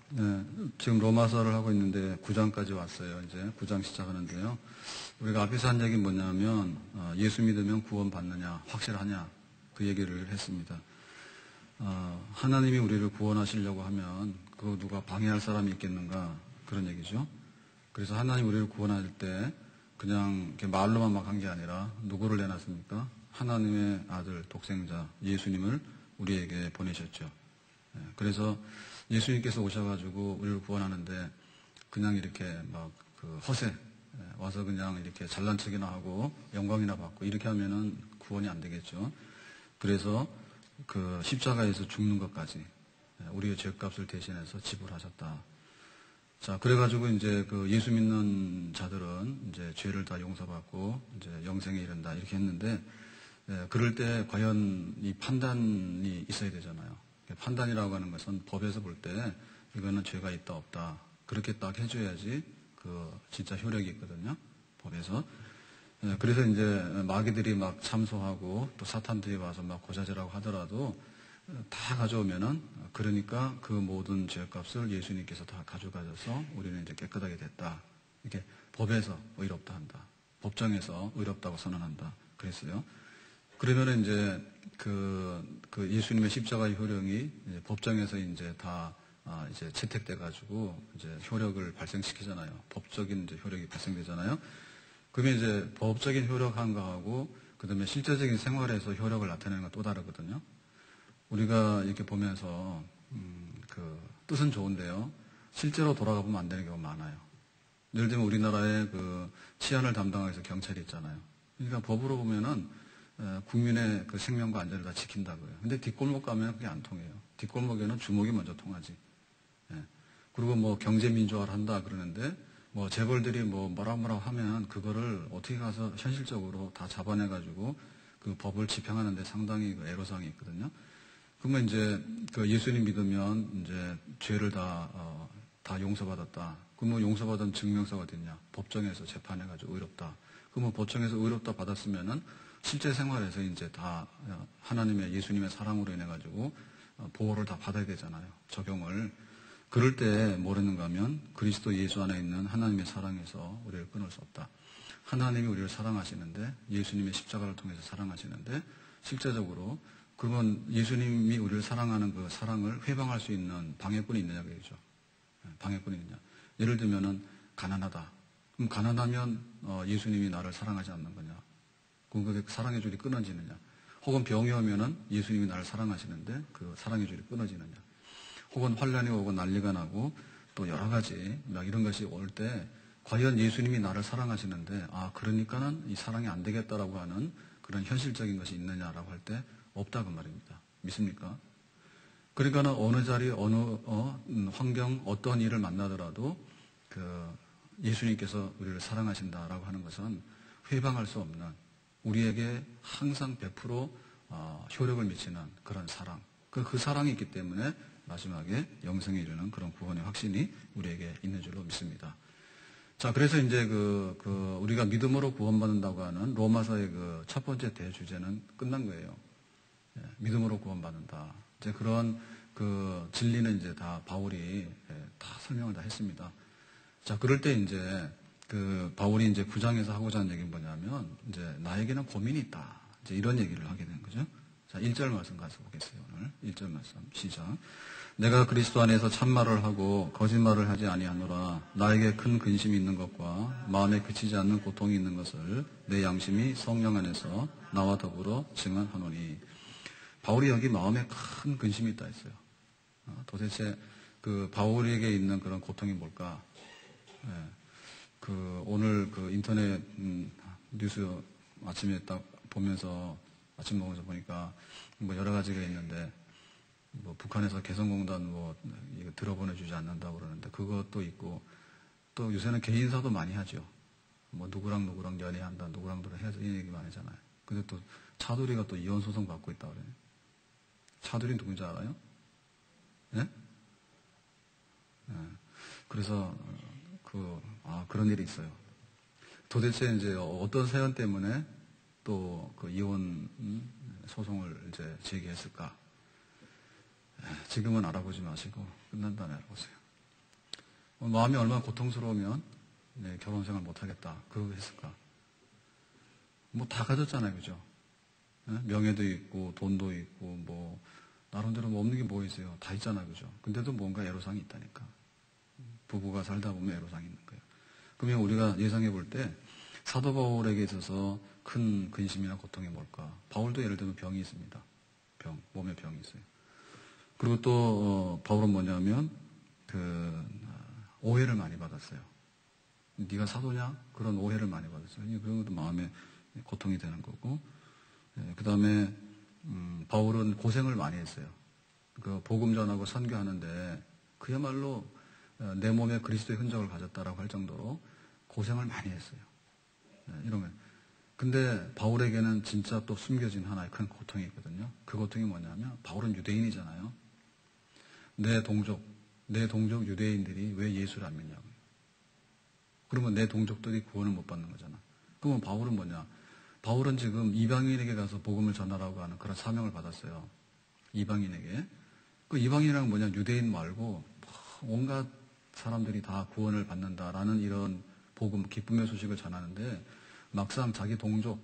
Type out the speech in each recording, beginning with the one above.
네, 지금 로마서를 하고 있는데 9장까지 왔어요. 이제 9장 시작하는데요. 우리가 앞에서 한 얘기는 뭐냐면 예수 믿으면 구원 받느냐, 확실하냐 그 얘기를 했습니다. 하나님이 우리를 구원하시려고 하면 그거 누가 방해할 사람이 있겠는가 그런 얘기죠. 그래서 하나님 우리를 구원할 때 그냥 이렇게 말로만 막 한 게 아니라 누구를 내놨습니까? 하나님의 아들 독생자 예수님을 우리에게 보내셨죠. 그래서 예수님께서 오셔가지고 우리를 구원하는데 그냥 이렇게 막 그 허세 와서 그냥 이렇게 잘난 척이나 하고 영광이나 받고 이렇게 하면은 구원이 안 되겠죠. 그래서 그 십자가에서 죽는 것까지 우리의 죄값을 대신해서 지불하셨다. 자, 그래가지고 이제 그 예수 믿는 자들은 이제 죄를 다 용서받고 이제 영생에 이른다 이렇게 했는데 그럴 때 과연 이 판단이 있어야 되잖아요. 판단이라고 하는 것은 법에서 볼 때 이거는 죄가 있다 없다 그렇게 딱 해줘야지 그 진짜 효력이 있거든요. 법에서. 그래서 이제 마귀들이 막 참소하고 또 사탄들이 와서 막 고자질하고 하더라도 다 가져오면은 그러니까 그 모든 죄값을 예수님께서 다 가져가셔서 우리는 이제 깨끗하게 됐다. 이렇게 법에서 의롭다 한다. 법정에서 의롭다고 선언한다. 그랬어요. 그러면은 이제 그 예수님의 십자가의 효력이 이제 법정에서 이제 다 이제 채택돼 가지고 이제 효력을 발생시키잖아요. 법적인 이제 효력이 발생되잖아요. 그러면 이제 법적인 효력한 거하고 그다음에 실제적인 생활에서 효력을 나타내는 건 또 다르거든요. 우리가 이렇게 보면서 그 뜻은 좋은데요. 실제로 돌아가 보면 안 되는 경우가 많아요. 예를 들면 우리나라에 그 치안을 담당해서 경찰이 있잖아요. 그러니까 법으로 보면은 국민의 그 생명과 안전을 다 지킨다고요. 근데 뒷골목 가면 그게 안 통해요. 뒷골목에는 주먹이 먼저 통하지. 그리고 뭐 경제민주화를 한다 그러는데 뭐 재벌들이 뭐라고 하면 그거를 어떻게 가서 현실적으로 다 잡아내가지고 그 법을 집행하는데 상당히 그 애로사항이 있거든요. 그러면 이제 그 예수님 믿으면 이제 죄를 다 용서받았다. 그러면 용서받은 증명서가 어딨냐? 법정에서 재판해가지고 의롭다. 그러면 법정에서 의롭다 받았으면은 실제 생활에서 이제 다 하나님의 예수님의 사랑으로 인해가지고 보호를 다 받아야 되잖아요. 적용을. 그럴 때 뭐라는가 하면 그리스도 예수 안에 있는 하나님의 사랑에서 우리를 끊을 수 없다. 하나님이 우리를 사랑하시는데 예수님의 십자가를 통해서 사랑하시는데 실제적으로 그러면 예수님이 우리를 사랑하는 그 사랑을 회방할 수 있는 방해꾼이 있느냐 그러죠. 방해꾼이 있느냐. 예를 들면은 가난하다. 그럼 가난하면 예수님이 나를 사랑하지 않는 거냐. 그럼 그 사랑의 줄이 끊어지느냐. 혹은 병이 오면은 예수님이 나를 사랑하시는데 그 사랑의 줄이 끊어지느냐. 혹은 환란이 오고 난리가 나고 또 여러 가지 막 이런 것이 올 때 과연 예수님이 나를 사랑하시는데 그러니까는 이 사랑이 안 되겠다라고 하는 그런 현실적인 것이 있느냐라고 할 때 없다 그 말입니다. 믿습니까? 그러니까는 어느 자리 어느 환경 어떤 일을 만나더라도 그 예수님께서 우리를 사랑하신다라고 하는 것은 회방할 수 없는 우리에게 항상 100% 효력을 미치는 그런 사랑. 그 사랑이 있기 때문에 마지막에 영생에 이르는 그런 구원의 확신이 우리에게 있는 줄로 믿습니다. 자, 그래서 이제 우리가 믿음으로 구원받는다고 하는 로마서의 그 첫 번째 대주제는 끝난 거예요. 믿음으로 구원받는다. 이제 그런 그 진리는 이제 다 바울이 다 설명을 다 했습니다. 자, 그럴 때 이제 그 바울이 이제 9장에서 하고자 하는 얘기는 뭐냐면 이제 나에게는 고민이 있다. 이제 이런 얘기를 하게 된 거죠. 자, 1절 말씀 가서 보겠어요, 오늘. 1절 말씀, 시작. 내가 그리스도 안에서 참말을 하고 거짓말을 하지 아니하노라. 나에게 큰 근심이 있는 것과 마음에 그치지 않는 고통이 있는 것을 내 양심이 성령 안에서 나와 더불어 증언하노니. 바울이 여기 마음에 큰 근심이 있다 했어요. 도대체 그 바울에게 있는 그런 고통이 뭘까? 오늘 그 인터넷 뉴스 아침에 딱 보면서 아침 먹으면서 보니까 뭐 여러 가지가 있는데 뭐 북한에서 개성공단 뭐 이거 들어보내주지 않는다고 그러는데 그것도 있고 또 요새는 개인사도 많이 하죠. 뭐 누구랑 연애한다, 누구랑 해서 이 얘기 많이 하잖아요. 근데 또 차두리가 또 이혼 소송 받고 있다 그래요. 차두리 누군지 알아요? 예? 그래서 그런 일이 있어요. 도대체 이제 어떤 사연 때문에 또 그 이혼 소송을 이제 제기했을까? 지금은 알아보지 마시고 끝난 다음에 알아보세요. 마음이 얼마나 고통스러우면 네, 결혼생활 못하겠다 그러고 했을까? 뭐 다 가졌잖아요, 그죠? 네? 명예도 있고 돈도 있고 뭐 나름대로 뭐 없는 게 뭐 있어요? 다 있잖아요, 그죠? 근데도 뭔가 애로사항이 있다니까. 부부가 살다 보면 애로사항이 있는 거예요. 그러면 우리가 예상해 볼 때 사도 바울에게 있어서 큰 근심이나 고통이 뭘까? 바울도 예를 들면 병이 있습니다. 몸에 병이 있어요. 그리고 또 바울은 뭐냐면 오해를 많이 받았어요. 네가 사도냐? 그런 오해를 많이 받았어요. 그런 것도 마음에 고통이 되는 거고. 그 다음에 바울은 고생을 많이 했어요. 그 복음 전하고 선교하는데 그야말로 내 몸에 그리스도의 흔적을 가졌다라고 할 정도로 고생을 많이 했어요. 이런 거. 근데 바울에게는 진짜 또 숨겨진 하나의 큰 고통이 있거든요. 그 고통이 뭐냐면 바울은 유대인이잖아요. 내 동족 유대인들이 왜 예수를 안 믿냐고요. 그러면 내 동족들이 구원을 못 받는 거잖아. 그러면 바울은 뭐냐? 바울은 지금 이방인에게 가서 복음을 전하라고 하는 그런 사명을 받았어요. 이방인에게. 그 이방인이란 뭐냐? 유대인 말고 온갖 사람들이 다 구원을 받는다라는 이런 복음, 기쁨의 소식을 전하는데 막상 자기 동족,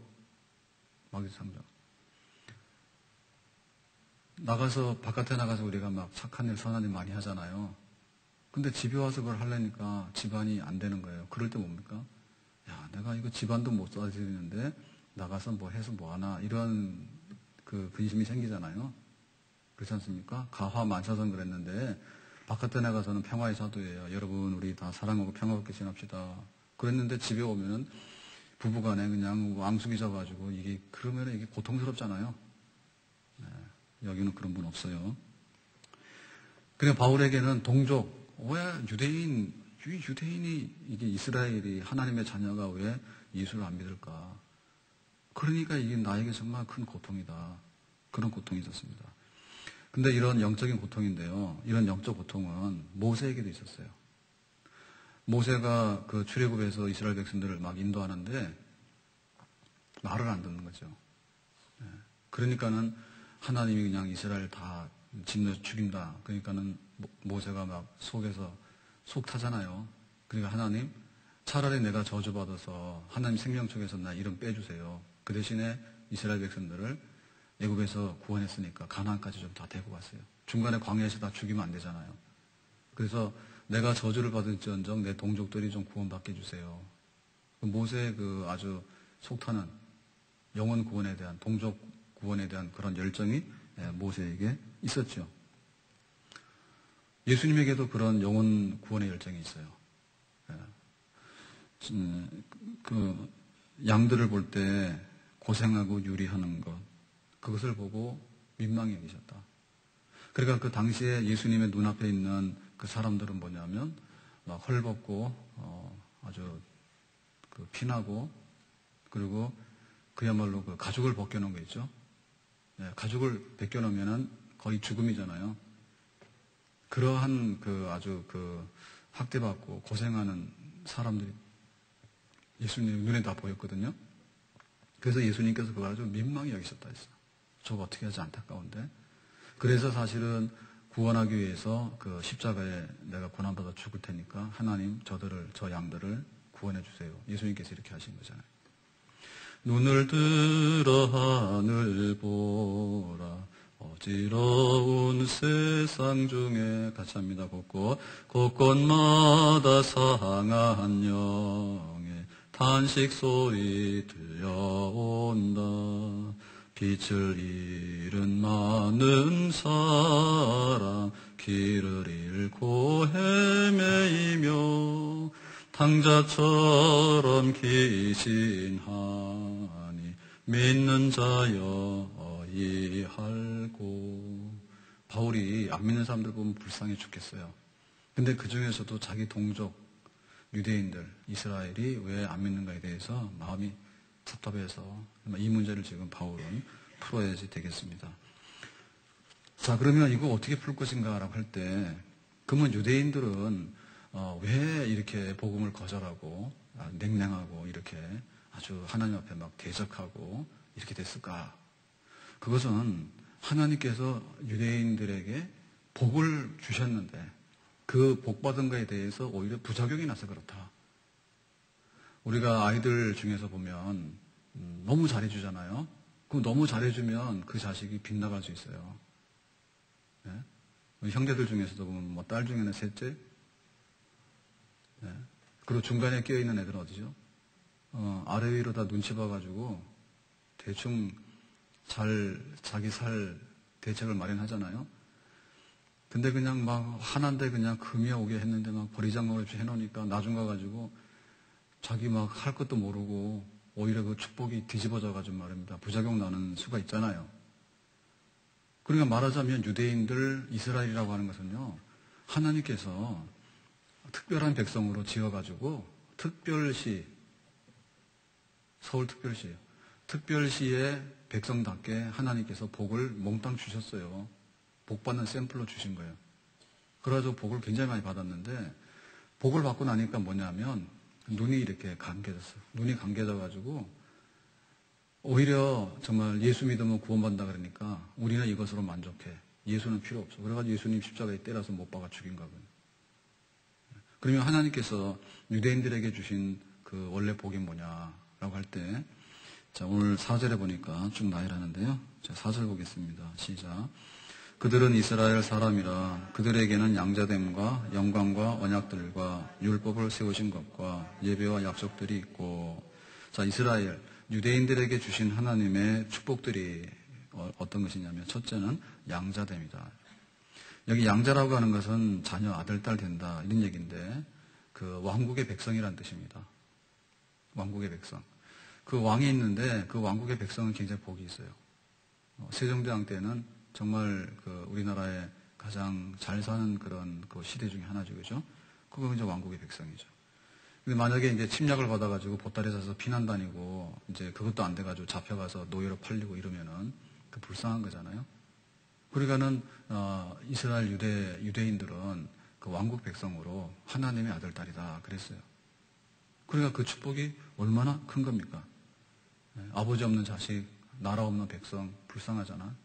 바깥에 나가서 우리가 막 착한 일, 선한 일 많이 하잖아요. 근데 집에 와서 그걸 하려니까 집안이 안 되는 거예요. 그럴 때 뭡니까? 야, 내가 이거 집안도 못 싸지는데 나가서 뭐 해서 뭐 하나, 이런 그 근심이 생기잖아요. 그렇지 않습니까? 가화 만사선 그랬는데 바깥에 나가서는 평화의 사도예요. 여러분, 우리 다 사랑하고 평화롭게 지납시다. 그랬는데 집에 오면은 부부간에 그냥 앙숙이 져가지고 그러면 이게 고통스럽잖아요. 네, 여기는 그런 분 없어요. 그냥 바울에게는 동족, 왜 유대인이 이게 이스라엘이 하나님의 자녀가 왜 예수를 안 믿을까? 그러니까 이게 나에게 정말 큰 고통이다. 그런 고통이 있었습니다. 근데 이런 영적인 고통인데요. 이런 영적 고통은 모세에게도 있었어요. 모세가 그 출애굽에서 이스라엘 백성들을 막 인도하는데 말을 안 듣는 거죠. 그러니까는 하나님이 그냥 이스라엘 다 짓누 죽인다. 그러니까는 모세가 막 속에서 속 타잖아요. 그러니까 하나님, 차라리 내가 저주받아서 하나님 생명책에서 나 이름 빼주세요. 그 대신에 이스라엘 백성들을 애굽에서 구원했으니까 가나안까지 좀 다 데리고 갔어요. 중간에 광야에서 다 죽이면 안 되잖아요. 그래서 내가 저주를 받을지언정 내 동족들이 좀 구원받게 해주세요. 모세의 그 아주 속타는 영혼 구원에 대한, 동족 구원에 대한 그런 열정이 모세에게 있었죠. 예수님에게도 그런 영혼 구원의 열정이 있어요. 그 양들을 볼 때 고생하고 유리하는 것, 그것을 보고 민망히 여기셨다. 그러니까 그 당시에 예수님의 눈앞에 있는 그 사람들은 뭐냐면 막 헐벗고 아주 그 피나고, 그리고 그야말로 그 가죽을 벗겨놓은 거 있죠. 가죽을 벗겨놓으면은 거의 죽음이잖아요. 그러한 그 아주 그 학대받고 고생하는 사람들이 예수님 눈에 다 보였거든요. 그래서 예수님께서 그걸 아주 민망히 여기셨다 했어요. 저거 어떻게 하지, 안타까운데. 그래서 사실은 구원하기 위해서 그 십자가에 내가 고난받아 죽을 테니까 하나님 저 양들을 구원해 주세요. 예수님께서 이렇게 하신 거잖아요. 눈을 들어 하늘 보라, 어지러운 세상 중에, 같이 합니다. 곳곳마다 상한 영의 탄식 소리 들려온다. 빛을 잃은 많은 사람, 길을 잃고 헤매이며 탕자처럼 기신하니 믿는 자여 어이할고. 바울이 안 믿는 사람들 보면 불쌍해 죽겠어요. 근데 그 중에서도 자기 동족 유대인들, 이스라엘이 왜 안 믿는가에 대해서 마음이 답답해서 이 문제를 지금 바울은 풀어야지 되겠습니다. 자, 그러면 이거 어떻게 풀 것인가라고 할 때, 그러면 유대인들은 왜 이렇게 복음을 거절하고 냉랭하고 이렇게 아주 하나님 앞에 막 대적하고 이렇게 됐을까? 그것은 하나님께서 유대인들에게 복을 주셨는데 그 복받은 거에 대해서 오히려 부작용이 나서 그렇다. 우리가 아이들 중에서 보면 너무 잘해주잖아요. 그럼 너무 잘해주면 그 자식이 빗나갈 수 있어요. 네? 우리 형제들 중에서도 보면 뭐 딸 중에는 셋째, 네? 그리고 중간에 끼어있는 애들은 어디죠? 아래 위로 다 눈치 봐가지고 대충 자기 살 대책을 마련하잖아요. 근데 그냥 막 하나인데 그냥 금이 오게 했는데 막 버리장머리 없이 해놓으니까 나중 가가지고 자기 막 할 것도 모르고 오히려 그 축복이 뒤집어져가지고 말입니다. 부작용 나는 수가 있잖아요. 그러니까 말하자면 유대인들, 이스라엘이라고 하는 것은요, 하나님께서 특별한 백성으로 지어가지고 특별시, 서울특별시예요. 특별시의 백성답게 하나님께서 복을 몽땅 주셨어요. 복 받는 샘플로 주신 거예요. 그래가지고 복을 굉장히 많이 받았는데 복을 받고 나니까 뭐냐면 눈이 이렇게 감겨졌어요. 눈이 감겨져가지고 오히려 정말 예수 믿으면 구원받는다 그러니까 우리는 이것으로 만족해. 예수는 필요 없어. 그래가지고 예수님 십자가에 때려서 못 박아 죽인 거거든요. 그러면 하나님께서 유대인들에게 주신 그 원래 복이 뭐냐라고 할 때, 자, 오늘 4절에 보니까 쭉 나열하는데요. 자, 4절 보겠습니다. 시작. 그들은 이스라엘 사람이라 그들에게는 양자됨과 영광과 언약들과 율법을 세우신 것과 예배와 약속들이 있고, 자, 이스라엘 유대인들에게 주신 하나님의 축복들이 어떤 것이냐면 첫째는 양자됨이다. 여기 양자라고 하는 것은 자녀 아들 딸 된다 이런 얘기인데 그 왕국의 백성이라는 뜻입니다. 왕국의 백성. 그 왕이 있는데 그 왕국의 백성은 굉장히 복이 있어요. 세종대왕 때는 정말 그 우리나라에 가장 잘 사는 그런 그 시대 중에 하나죠, 그죠? 그거 이제 왕국의 백성이죠. 근데 만약에 이제 침략을 받아가지고 보따리 사서 피난 다니고 이제 그것도 안 돼가지고 잡혀가서 노예로 팔리고 이러면은 그 불쌍한 거잖아요. 그러니까는 이스라엘 유대인들은 그 왕국 백성으로 하나님의 아들 딸이다 그랬어요. 그러니까 그 축복이 얼마나 큰 겁니까? 네, 아버지 없는 자식, 나라 없는 백성 불쌍하잖아.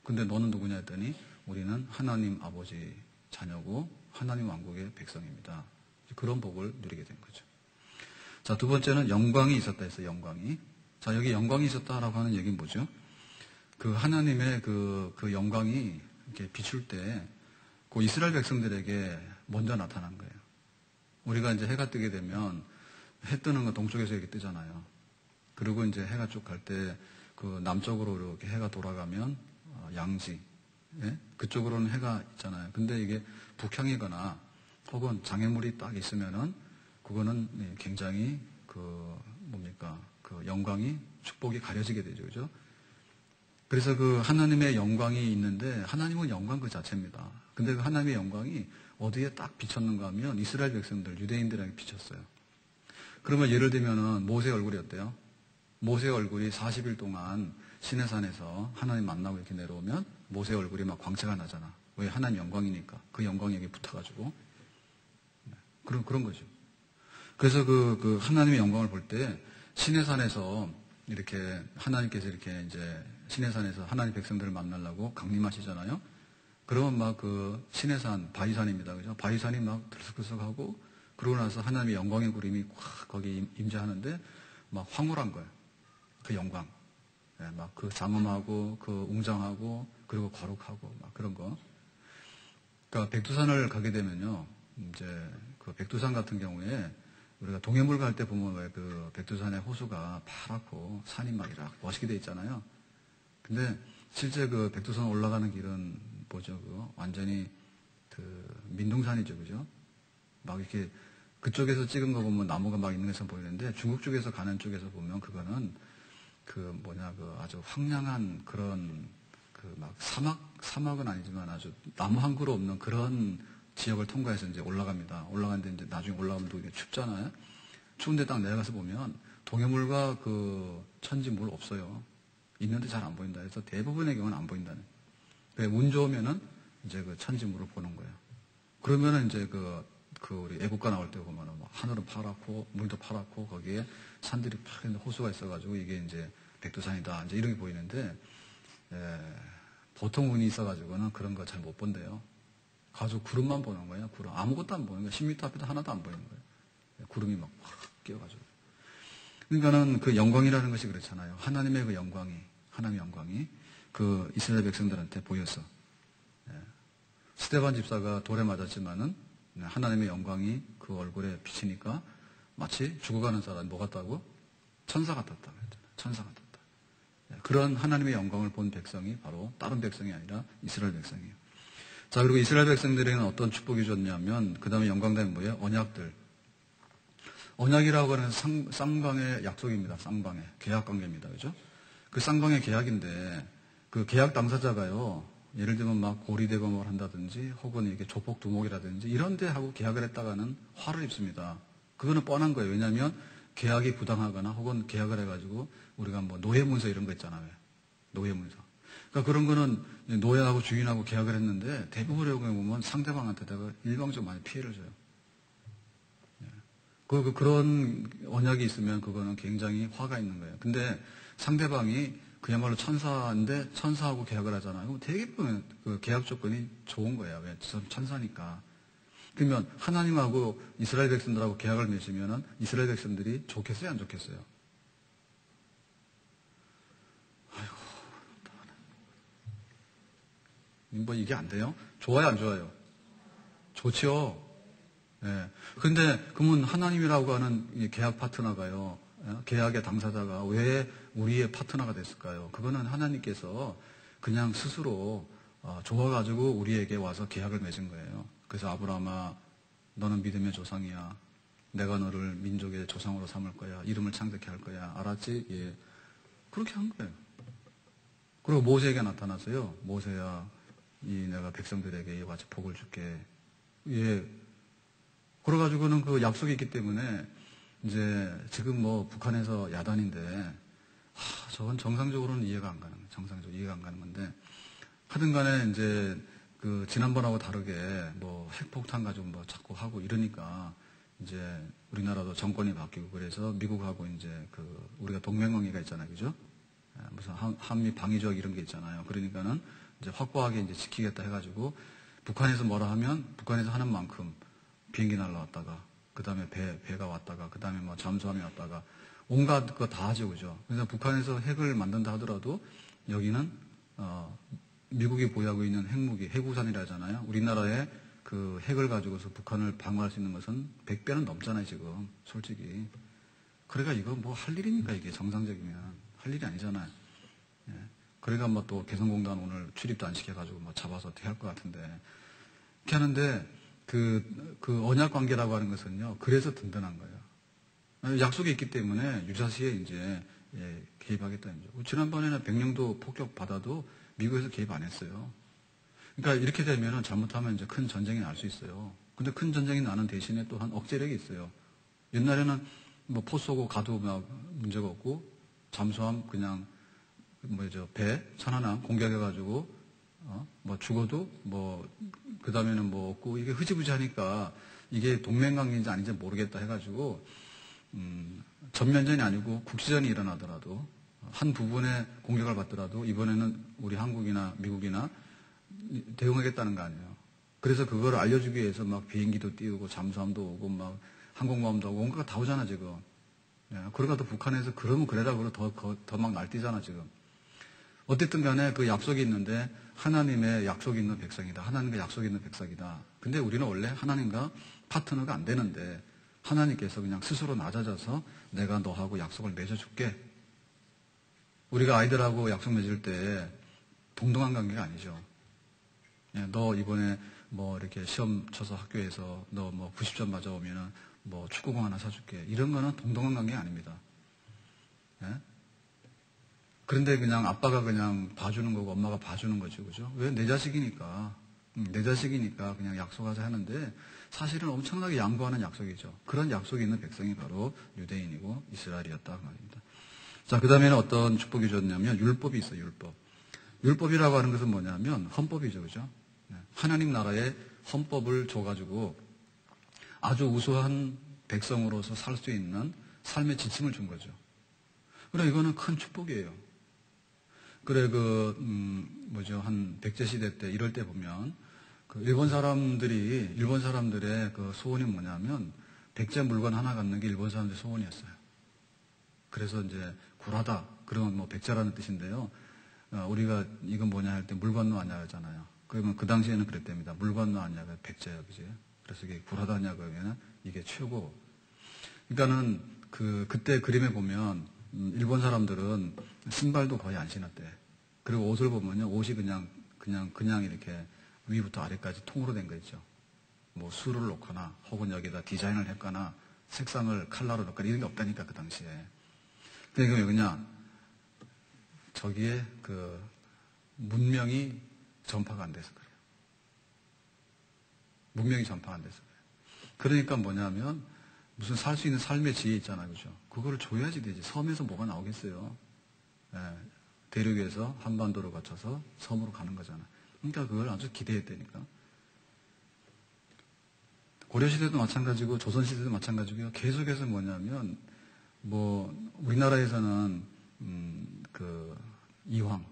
근데 너는 누구냐 했더니 우리는 하나님 아버지 자녀고 하나님 왕국의 백성입니다. 그런 복을 누리게 된 거죠. 자, 두 번째는 영광이 있었다 했어요. 영광이. 자, 여기 영광이 있었다라고 하는 얘기는 뭐죠? 그 하나님의 그 영광이 이렇게 비출 때 그 이스라엘 백성들에게 먼저 나타난 거예요. 우리가 이제 해가 뜨게 되면 해 뜨는 거 동쪽에서 이렇게 뜨잖아요. 그리고 이제 해가 쭉 갈 때 그 남쪽으로 이렇게 해가 돌아가면 양지, 예? 그쪽으로는 해가 있잖아요. 근데 이게 북향이거나 혹은 장애물이 딱 있으면은 그거는 굉장히 그 영광이 축복이 가려지게 되죠, 그죠? 그래서 그 하나님의 영광이 있는데 하나님은 영광 그 자체입니다. 근데 그 하나님의 영광이 어디에 딱 비쳤는가 하면 이스라엘 백성들, 유대인들에게 비쳤어요. 그러면 예를 들면은 모세의 얼굴이 어때요? 모세의 얼굴이 40일 동안 시내산에서 하나님 만나고 이렇게 내려오면 모세의 얼굴이 막 광채가 나잖아. 왜? 하나님 영광이니까. 그 영광이 여기 붙어가지고. 그런 거죠. 그래서 그 하나님의 영광을 볼 때 시내산에서 이렇게 하나님께서 이렇게 이제 시내산에서 하나님 백성들을 만나려고 강림하시잖아요. 그러면 막 그 시내산, 바위산입니다. 그죠? 바위산이 막 들썩들썩하고 그러고 나서 하나님의 영광의 구름이 확 거기 임재하는데 막 황홀한 거예요. 그 영광. 네, 막 그 장엄하고 그 웅장하고 그리고 거룩하고 막 그런 거. 그러니까 백두산을 가게 되면요. 이제 그 백두산 같은 경우에 우리가 동해물 갈 때 보면 왜 그 백두산의 호수가 파랗고 산이 막 이렇게 멋있게 돼 있잖아요. 근데 실제 그 백두산 올라가는 길은 뭐죠? 완전히 그 민둥산이죠, 그죠? 막 이렇게 그쪽에서 찍은 거 보면 나무가 막 있는 것처럼 보이는데 중국 쪽에서 가는 쪽에서 보면 그거는 그 아주 황량한 그런 그 막 사막은 아니지만 아주 나무 한 그루 없는 그런 지역을 통과해서 이제 올라갑니다. 올라가는데 이제 나중에 올라가면 또 이게 춥잖아요. 추운데 딱 내려가서 보면 동해물과 그 천지물 없어요. 있는데 잘 안 보인다 해서 대부분의 경우는 안 보인다는. 운 좋으면은 이제 그 천지물을 보는 거예요. 그러면은 이제 우리 애국가 나올 때 보면은 뭐 하늘은 파랗고 물도 파랗고 거기에 산들이 팍 있는 호수가 있어가지고 이게 이제 백두산이다. 이제 이런 게 보이는데 보통 운이 있어가지고는 그런 거 잘 못 본대요. 가서 구름만 보는 거예요. 구름. 아무것도 안 보는 거예요. 10m 앞에도 하나도 안 보이는 거예요. 구름이 막 확 끼어가지고. 그러니까는 그 영광이라는 것이 그렇잖아요. 하나님의 그 영광이, 하나님의 영광이 그 이스라엘 백성들한테 보였어. 예. 스데반 집사가 돌에 맞았지만은 하나님의 영광이 그 얼굴에 비치니까 마치 죽어가는 사람이 뭐 같다고? 천사 같았다. 그랬잖아요. 천사 같았다. 예. 그런 하나님의 영광을 본 백성이 바로 다른 백성이 아니라 이스라엘 백성이에요. 자, 그리고 이스라엘 백성들에게는 어떤 축복이 줬냐면, 그 다음에 영광된 뭐예요? 언약들. 언약이라고 하는 쌍방의 약속입니다. 쌍방의. 계약 관계입니다. 그죠? 그 쌍방의 계약인데, 그 계약 당사자가요, 예를 들면 막 고리대금을 한다든지, 혹은 이렇게 조폭 두목이라든지, 이런 데 하고 계약을 했다가는 화를 입습니다. 그거는 뻔한 거예요. 왜냐하면 계약이 부당하거나, 혹은 계약을 해가지고, 우리가 뭐 노예문서 이런 거 있잖아요. 노예문서. 그러니까 그런 거는 노예하고 주인하고 계약을 했는데 대부분의 경우에 보면 상대방한테다가 일방적으로 많이 피해를 줘요. 그런 언약이 있으면 그거는 굉장히 화가 있는 거예요. 근데 상대방이 그야말로 천사인데 천사하고 계약을 하잖아요. 그럼 되게 보면 그 계약 조건이 좋은 거예요. 왜? 천사니까. 그러면 하나님하고 이스라엘 백성들하고 계약을 맺으면은 이스라엘 백성들이 좋겠어요? 안 좋겠어요? 뭐 이게 안 돼요? 좋아요, 안 좋아요? 좋지요. 예. 근데 그러면 하나님이라고 하는 이 계약 파트너가요, 계약의 당사자가 왜 우리의 파트너가 됐을까요? 그거는 하나님께서 그냥 스스로 좋아가지고 우리에게 와서 계약을 맺은 거예요. 그래서 아브라함아, 너는 믿음의 조상이야. 내가 너를 민족의 조상으로 삼을 거야. 이름을 창대케 할 거야. 알았지? 예. 그렇게 한 거예요. 그리고 모세에게 나타나서요. 모세야, 내가 백성들에게 이와 같이 복을 줄게. 예. 그래가지고는 그 약속이 있기 때문에 이제 지금 뭐 북한에서 야단인데, 저건 정상적으로는 이해가 안 가는 거예요. 정상적으로 이해가 안 가는 건데. 하든 간에 이제 그 지난번하고 다르게 뭐 핵폭탄 가지고 뭐 자꾸 하고 이러니까 이제 우리나라도 정권이 바뀌고 그래서 미국하고 이제 그 우리가 동맹관계가 있잖아요. 그죠? 무슨 한미 방위조약 이런 게 있잖아요. 그러니까는 이제 확고하게 이제 지키겠다 해가지고 북한에서 뭐라 하면 북한에서 하는 만큼 비행기 날라왔다가 그 다음에 배가 왔다가 그 다음에 뭐 잠수함이 왔다가 온갖 거 다 하죠. 그죠? 그래서 북한에서 핵을 만든다 하더라도 여기는 미국이 보유하고 있는 핵무기, 핵우산이라 하잖아요. 우리나라에 그 핵을 가지고서 북한을 방어할 수 있는 것은 100배는 넘잖아요, 지금. 솔직히. 그러니까 이거 뭐 할 일입니까, 이게 정상적이면. 할 일이 아니잖아요. 예. 그러니까 뭐 또 개성공단 오늘 출입도 안 시켜가지고 뭐 잡아서 어떻게 할 것 같은데. 이렇게 하는데 그 언약 관계라고 하는 것은요, 그래서 든든한 거예요. 약속이 있기 때문에 유사시에 이제 개입하겠다는 거죠. 지난번에는 백령도 폭격 받아도 미국에서 개입 안 했어요. 그러니까 이렇게 되면 잘못하면 이제 큰 전쟁이 날 수 있어요. 근데 큰 전쟁이 나는 대신에 또한 억제력이 있어요. 옛날에는 뭐 포 쏘고 가도 막 문제가 없고 잠수함 그냥 배 천하남 공격해가지고 뭐 죽어도 뭐 그 다음에는 뭐 없고 이게 흐지부지하니까 이게 동맹관계인지 아닌지 모르겠다 해가지고 전면전이 아니고 국지전이 일어나더라도 한 부분에 공격을 받더라도 이번에는 우리 한국이나 미국이나 대응하겠다는 거 아니에요. 그래서 그걸 알려주기 위해서 막 비행기도 띄우고 잠수함도 오고 막 항공모함도 오고 온갖 다 오잖아 지금. 그러니까 또 북한에서 그러면 그래라 그러 더 막 날뛰잖아 지금. 어쨌든 간에 그 약속이 있는데 하나님의 약속이 있는 백성이다. 하나님과 약속이 있는 백성이다. 근데 우리는 원래 하나님과 파트너가 안 되는데 하나님께서 그냥 스스로 낮아져서 내가 너하고 약속을 맺어줄게. 우리가 아이들하고 약속 맺을 때 동등한 관계가 아니죠. 너 이번에 뭐 이렇게 시험 쳐서 학교에서 너 뭐 90점 맞아오면은 뭐 축구공 하나 사줄게. 이런 거는 동등한 관계가 아닙니다. 그런데 그냥 아빠가 그냥 봐주는 거고 엄마가 봐주는 거죠. 그죠? 왜? 내 자식이니까. 내 자식이니까 그냥 약속하자 하는데 사실은 엄청나게 양보하는 약속이죠. 그런 약속이 있는 백성이 바로 유대인이고 이스라엘이었다 그 말입니다. 자, 그 다음에는 어떤 축복이 줬냐면 율법이 있어요. 율법. 율법이라고 하는 것은 뭐냐면 헌법이죠. 그죠? 하나님 나라의 헌법을 줘가지고 아주 우수한 백성으로서 살 수 있는 삶의 지침을 준 거죠. 그래, 이거는 큰 축복이에요. 그래, 한 백제시대 때, 이럴 때 보면, 그 일본 사람들의 그 소원이 뭐냐면 백제 물건 하나 갖는 게 일본 사람들의 소원이었어요. 그래서 이제 굴하다 그러면 뭐 백제라는 뜻인데요. 우리가 이건 뭐냐 할 때 물 건너왔냐 하잖아요. 그러면 그 당시에는 그랬답니다. 물 건너왔냐가 백제예요, 그지? 그래서 이게 굴하다냐 그러면 이게 최고. 그러니까는 그때 그림에 보면 일본 사람들은 신발도 거의 안 신었대. 그리고 옷을 보면요, 옷이 그냥 이렇게 위부터 아래까지 통으로 된 거 있죠. 뭐 수를 놓거나 혹은 여기다 디자인을 했거나 색상을 칼라로 넣거나 이런 게 없다니까 그 당시에. 그러니까 왜 그냥 저기에 그 문명이 전파가 안 돼서 그래요. 문명이 전파가 안 돼서 그래요. 그러니까 뭐냐면 무슨 살 수 있는 삶의 지혜 있잖아요, 그죠? 그거를 줘야지 되지. 섬에서 뭐가 나오겠어요? 예, 대륙에서 한반도로 거쳐서 섬으로 가는 거잖아요. 그러니까 그걸 아주 기대했다니까. 고려시대도 마찬가지고 조선시대도 마찬가지고요. 계속해서 뭐냐면 뭐 우리나라에서는 그 이황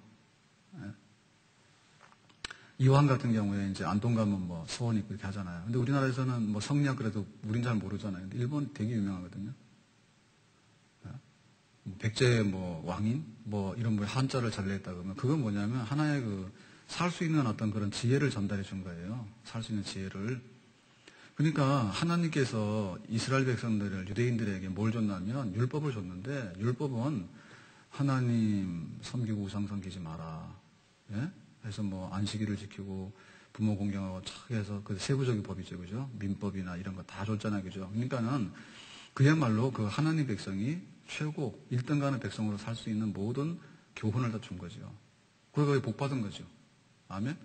같은 경우에 이제 안동 가면 뭐 소원 있고 이렇게 하잖아요. 근데 우리나라에서는 뭐 성리학 그래도 우린 잘 모르잖아요. 근데 일본 되게 유명하거든요. 백제 뭐 왕인 뭐 이런 뭐 한자를 잘 냈다 그러면 그건 뭐냐면 하나의 그 살 수 있는 어떤 그런 지혜를 전달해 준 거예요. 살 수 있는 지혜를. 그러니까 하나님께서 이스라엘 백성들을 유대인들에게 뭘 줬냐면 율법을 줬는데 율법은 하나님 섬기고 우상 섬기지 마라. 예? 그래서 뭐 안식일을 지키고 부모 공경하고 착 해서 그 세부적인 법이죠, 그죠? 민법이나 이런 거 다 줬잖아요, 그죠? 그러니까는 그야말로 그 하나님 백성이 최고 1등 가는 백성으로 살 수 있는 모든 교훈을 다 준 거죠. 그거 복 받은 거죠. 아멘?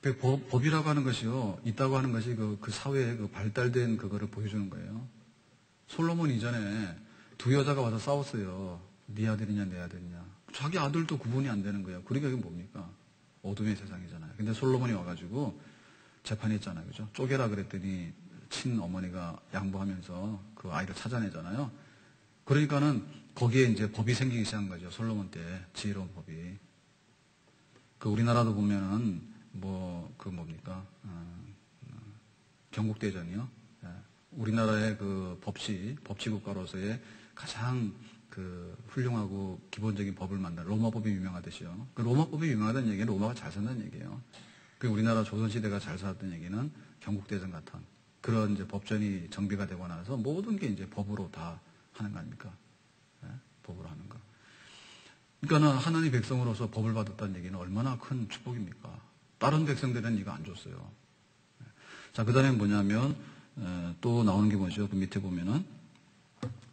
법이라고 하는 것이요, 있다고 하는 것이 그 사회에 그 발달된 그거를 보여주는 거예요. 솔로몬 이전에 두 여자가 와서 싸웠어요. 네 아들이냐, 내 아들이냐. 자기 아들도 구분이 안 되는 거예요. 그러니까 이게 뭡니까? 어둠의 세상이잖아요. 근데 솔로몬이 와가지고 재판했잖아요. 그죠? 쪼개라 그랬더니 친어머니가 양보하면서 그 아이를 찾아내잖아요. 그러니까는 거기에 이제 법이 생기기 시작한 거죠. 솔로몬 때 지혜로운 법이. 그 우리나라도 보면은 뭡니까? 경국대전이요. 예. 우리나라의 그 법치국가로서의 가장 그 훌륭하고 기본적인 법을 만든 로마법이 유명하듯이요. 그 로마법이 유명하다는 얘기는 로마가 잘 산다는 얘기예요. 그 우리나라 조선시대가 잘 살았다는 얘기는 경국대전 같은 그런 이제 법전이 정비가 되고 나서 모든 게 이제 법으로 다 하는 거 아닙니까? 예? 법으로 하는 거. 그러니까는 하나님 백성으로서 법을 받았다는 얘기는 얼마나 큰 축복입니까? 다른 백성들은 이거 안 줬어요. 자, 그 다음에 뭐냐면, 또 나오는 게 뭐죠? 그 밑에 보면은,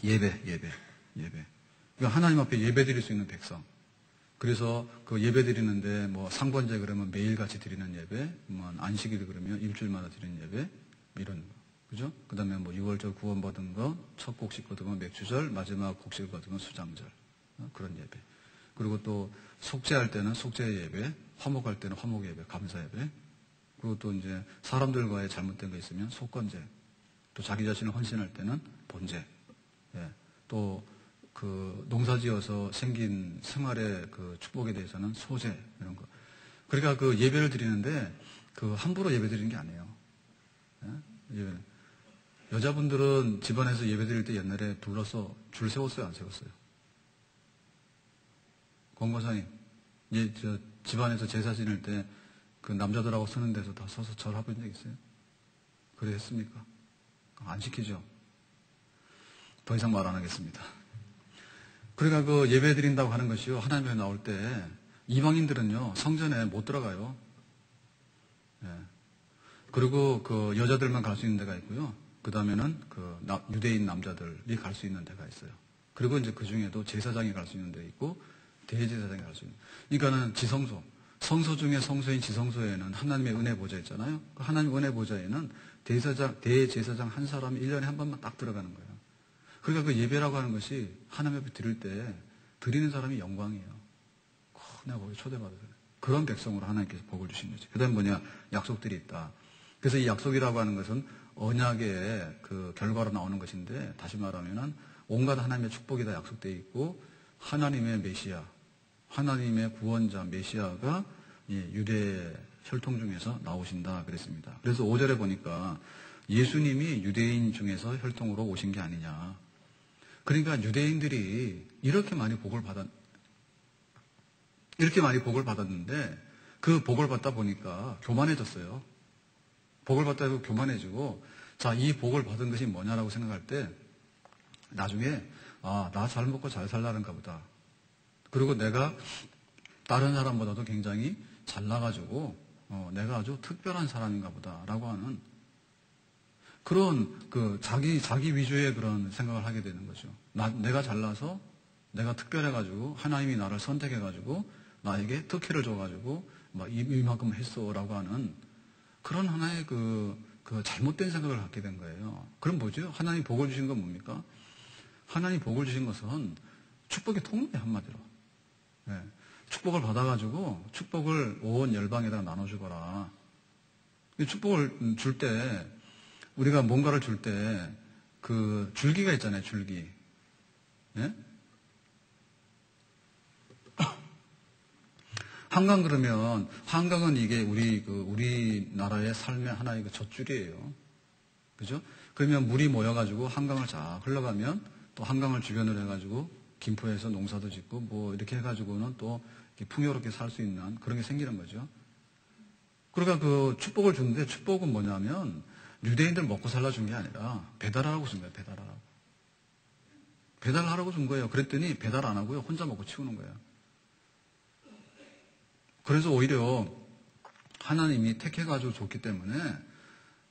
예배. 그러니까 하나님 앞에 예배 드릴 수 있는 백성. 그래서 그 예배 드리는데 뭐 상번제 그러면 매일같이 드리는 예배, 뭐 안식일 그러면 일주일마다 드리는 예배, 이런 거. 그죠? 그 다음에 뭐 6월절 구원 받은 거, 첫 곡식 거둔 거 맥주절, 마지막 곡식 거둔 거 수장절. 그런 예배. 그리고 또 속죄할 때는 속죄 예배, 화목할 때는 화목 예배, 감사 예배. 그리고 또 이제 사람들과의 잘못된 거 있으면 속건제. 또 자기 자신을 헌신할 때는 번제. 예. 또 그 농사지어서 생긴 생활의 그 축복에 대해서는 소제 이런 거. 그러니까 그 예배를 드리는데 그 함부로 예배 드리는 게 아니에요. 예? 여자분들은 집안에서 예배 드릴 때 옛날에 둘러서 줄 세웠어요, 안 세웠어요? 권고사님, 저 집안에서 제사 지낼 때 그 남자들하고 서는 데서 다 서서 절해본 적 있어요? 그래 했습니까? 안 시키죠. 더 이상 말 안 하겠습니다. 그러니까 그 예배 드린다고 하는 것이요, 하나님에 나올 때 이방인들은요 성전에 못 들어가요. 예. 그리고 그 여자들만 갈 수 있는 데가 있고요. 그 다음에는 그 유대인 남자들이 갈 수 있는 데가 있어요. 그리고 이제 그 중에도 제사장이 갈 수 있는 데 있고 대제사장이 갈 수 있는. 그러니까는 지성소, 성소 중에 성소인 지성소에는 하나님의 은혜 보좌 있잖아요. 그 하나님의 은혜 보좌에는 대제사장 한 사람이 1년에 한 번만 딱 들어가는 거예요. 그러니까 그 예배라고 하는 것이 하나님 앞에 드릴 때 드리는 사람이 영광이에요. 내가 거기 초대받아서 그런 백성으로 하나님께서 복을 주신 거죠. 그 다음에 뭐냐? 약속들이 있다. 그래서 이 약속이라고 하는 것은 언약의 그 결과로 나오는 것인데, 다시 말하면은 온갖 하나님의 축복이 다 약속되어 있고, 하나님의 메시아, 하나님의 구원자 메시아가 유대 혈통 중에서 나오신다 그랬습니다. 그래서 5절에 보니까 예수님이 유대인 중에서 혈통으로 오신 게 아니냐. 그러니까 유대인들이 이렇게 많이 복을 받았는데 그 복을 받다 보니까 교만해졌어요. 복을 받다 보고 교만해지고, 자, 이 복을 받은 것이 뭐냐라고 생각할 때 나중에 나 잘 먹고 잘 살라는가 보다. 그리고 내가 다른 사람보다도 굉장히 잘나가지고 내가 아주 특별한 사람인가 보다라고 하는 그런 자기 위주의 그런 생각을 하게 되는 거죠. 내가 잘나서 내가 특별해가지고 하나님이 나를 선택해가지고 나에게 특혜를 줘가지고 이만큼 했어라고 하는 그런 하나의 그 잘못된 생각을 갖게 된 거예요. 그럼 뭐죠? 하나님 복을 주신 건 뭡니까? 하나님 복을 주신 것은 축복의 통로에 한마디로. 네. 축복을 받아가지고 축복을 온 열방에다가 나눠주거라. 축복을 줄 때 우리가 뭔가를 줄 때 그 줄기가 있잖아요. 줄기. 네? 한강 그러면 한강은 이게 우리나라의 삶의 하나의 그 젖줄이에요. 그죠? 그러면 물이 모여가지고 한강을 쫙 흘러가면 또 한강을 주변으로 해가지고 김포에서 농사도 짓고 뭐 이렇게 해가지고는 또 풍요롭게 살 수 있는 그런 게 생기는 거죠. 그러니까 그 축복을 주는데 축복은 뭐냐면 유대인들 먹고 살라 준 게 아니라 배달하라고 준 거예요. 배달하라고. 배달하라고 준 거예요. 그랬더니 배달 안 하고요. 혼자 먹고 치우는 거예요. 그래서 오히려 하나님이 택해가지고 줬기 때문에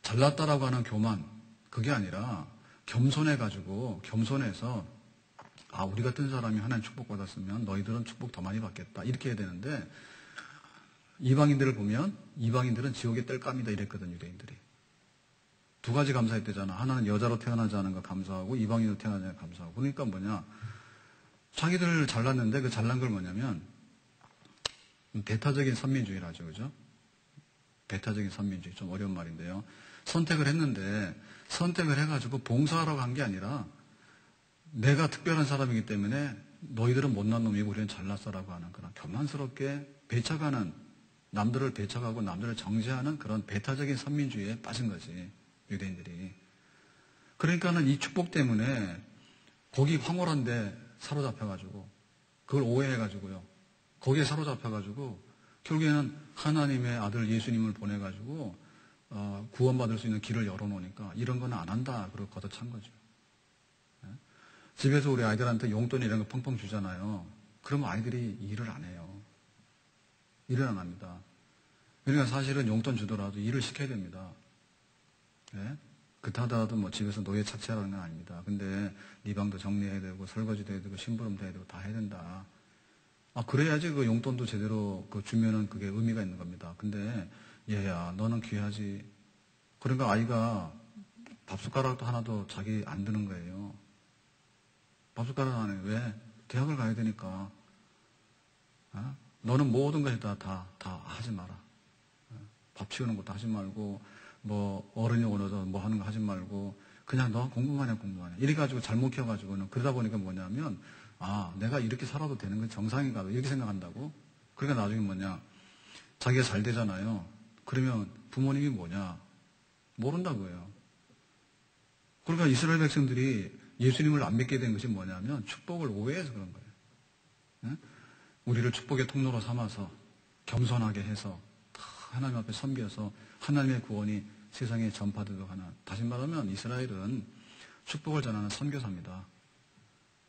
잘났다라고 하는 교만, 그게 아니라 겸손해서 우리 같은 사람이 하나님 축복받았으면 너희들은 축복 더 많이 받겠다. 이렇게 해야 되는데 이방인들을 보면 이방인들은 지옥의 땔감이다 이랬거든, 유대인들이. 두 가지 감사했대잖아. 하나는 여자로 태어나지 않은 거 감사하고 이방인으로 태어나지 않은 거 감사하고. 그러니까 뭐냐. 자기들 잘났는데 그 잘난 걸 뭐냐면 배타적인 선민주의라죠. 그죠? 배타적인 선민주의. 좀 어려운 말인데요. 선택을 했는데 선택을 해가지고 봉사하라고 한 게 아니라 내가 특별한 사람이기 때문에 너희들은 못난 놈이고 우리는 잘났어라고 하는 그런 교만스럽게 배척하는 남들을 배척하고 남들을 정죄하는 그런 배타적인 선민주의에 빠진 거지. 유대인들이. 그러니까는 이 축복 때문에 거기 황홀한데 사로잡혀가지고 그걸 오해해가지고요. 거기에 사로잡혀가지고 결국에는 하나님의 아들 예수님을 보내가지고 구원받을 수 있는 길을 열어놓으니까 이런 거는 안 한다. 그러고 걷어찬 거죠. 네? 집에서 우리 아이들한테 용돈 이런 거 펑펑 주잖아요. 그러면 아이들이 일을 안 해요. 일을 안 합니다. 그러니까 사실은 용돈 주더라도 일을 시켜야 됩니다. 네? 그렇다더라도 뭐 집에서 노예 착취하라는 건 아닙니다. 근데 네 방도 정리해야 되고 설거지도 해야 되고 심부름도 해야 되고 다 해야 된다. 그래야지 그 용돈도 제대로 주면은 그게 의미가 있는 겁니다. 근데 얘야 너는 귀하지. 그러니까 아이가 밥숟가락도 하나도 자기 안 드는 거예요. 밥숟가락 안에 왜? 대학을 가야 되니까. 너는 모든 것이 다 하지 마라. 밥 치우는 것도 하지 말고 뭐 어른이 오너서 뭐 하는 거 하지 말고 그냥 너 공부하냐. 이래가지고 잘못 키워가지고는 그러다 보니까 뭐냐면 내가 이렇게 살아도 되는 건 정상인가 이렇게 생각한다고. 그러니까 나중에 뭐냐 자기가 잘 되잖아요. 그러면 부모님이 뭐냐 모른다고요. 그러니까 이스라엘 백성들이 예수님을 안 믿게 된 것이 뭐냐면 축복을 오해해서 그런 거예요. 네? 우리를 축복의 통로로 삼아서 겸손하게 해서 하나님 앞에 섬겨서 하나님의 구원이 세상에 전파되도록 하는, 다시 말하면 이스라엘은 축복을 전하는 선교사입니다.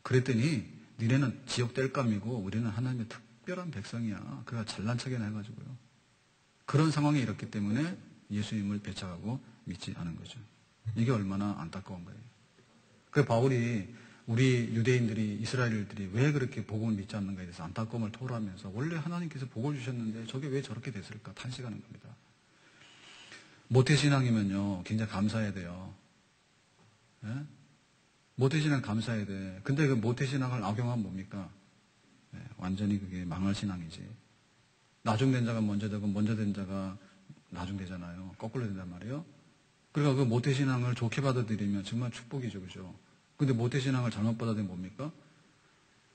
그랬더니 니네는 지옥 땔감이고 우리는 하나님의 특별한 백성이야. 그가 잘난 척이나 해가지고요. 그런 상황이 이렇기 때문에 예수님을 배척하고 믿지 않은 거죠. 이게 얼마나 안타까운 거예요. 그 바울이 우리 유대인들이 이스라엘들이 왜 그렇게 복음을 믿지 않는가에 대해서 안타까움을 토로하면서 원래 하나님께서 복을 주셨는데 저게 왜 저렇게 됐을까 탄식하는 겁니다. 모태신앙이면요 굉장히 감사해야 돼요. 네? 모태신앙 감사해야 돼. 근데 그 모태신앙을 악용하면 뭡니까? 네, 완전히 그게 망할 신앙이지. 나중된 자가 먼저 되고 먼저 된 자가 나중되잖아요. 거꾸로 된단 말이에요. 그러니까 그 모태신앙을 좋게 받아들이면 정말 축복이죠. 그죠? 근데 모태신앙을 잘못 받아들이면 뭡니까?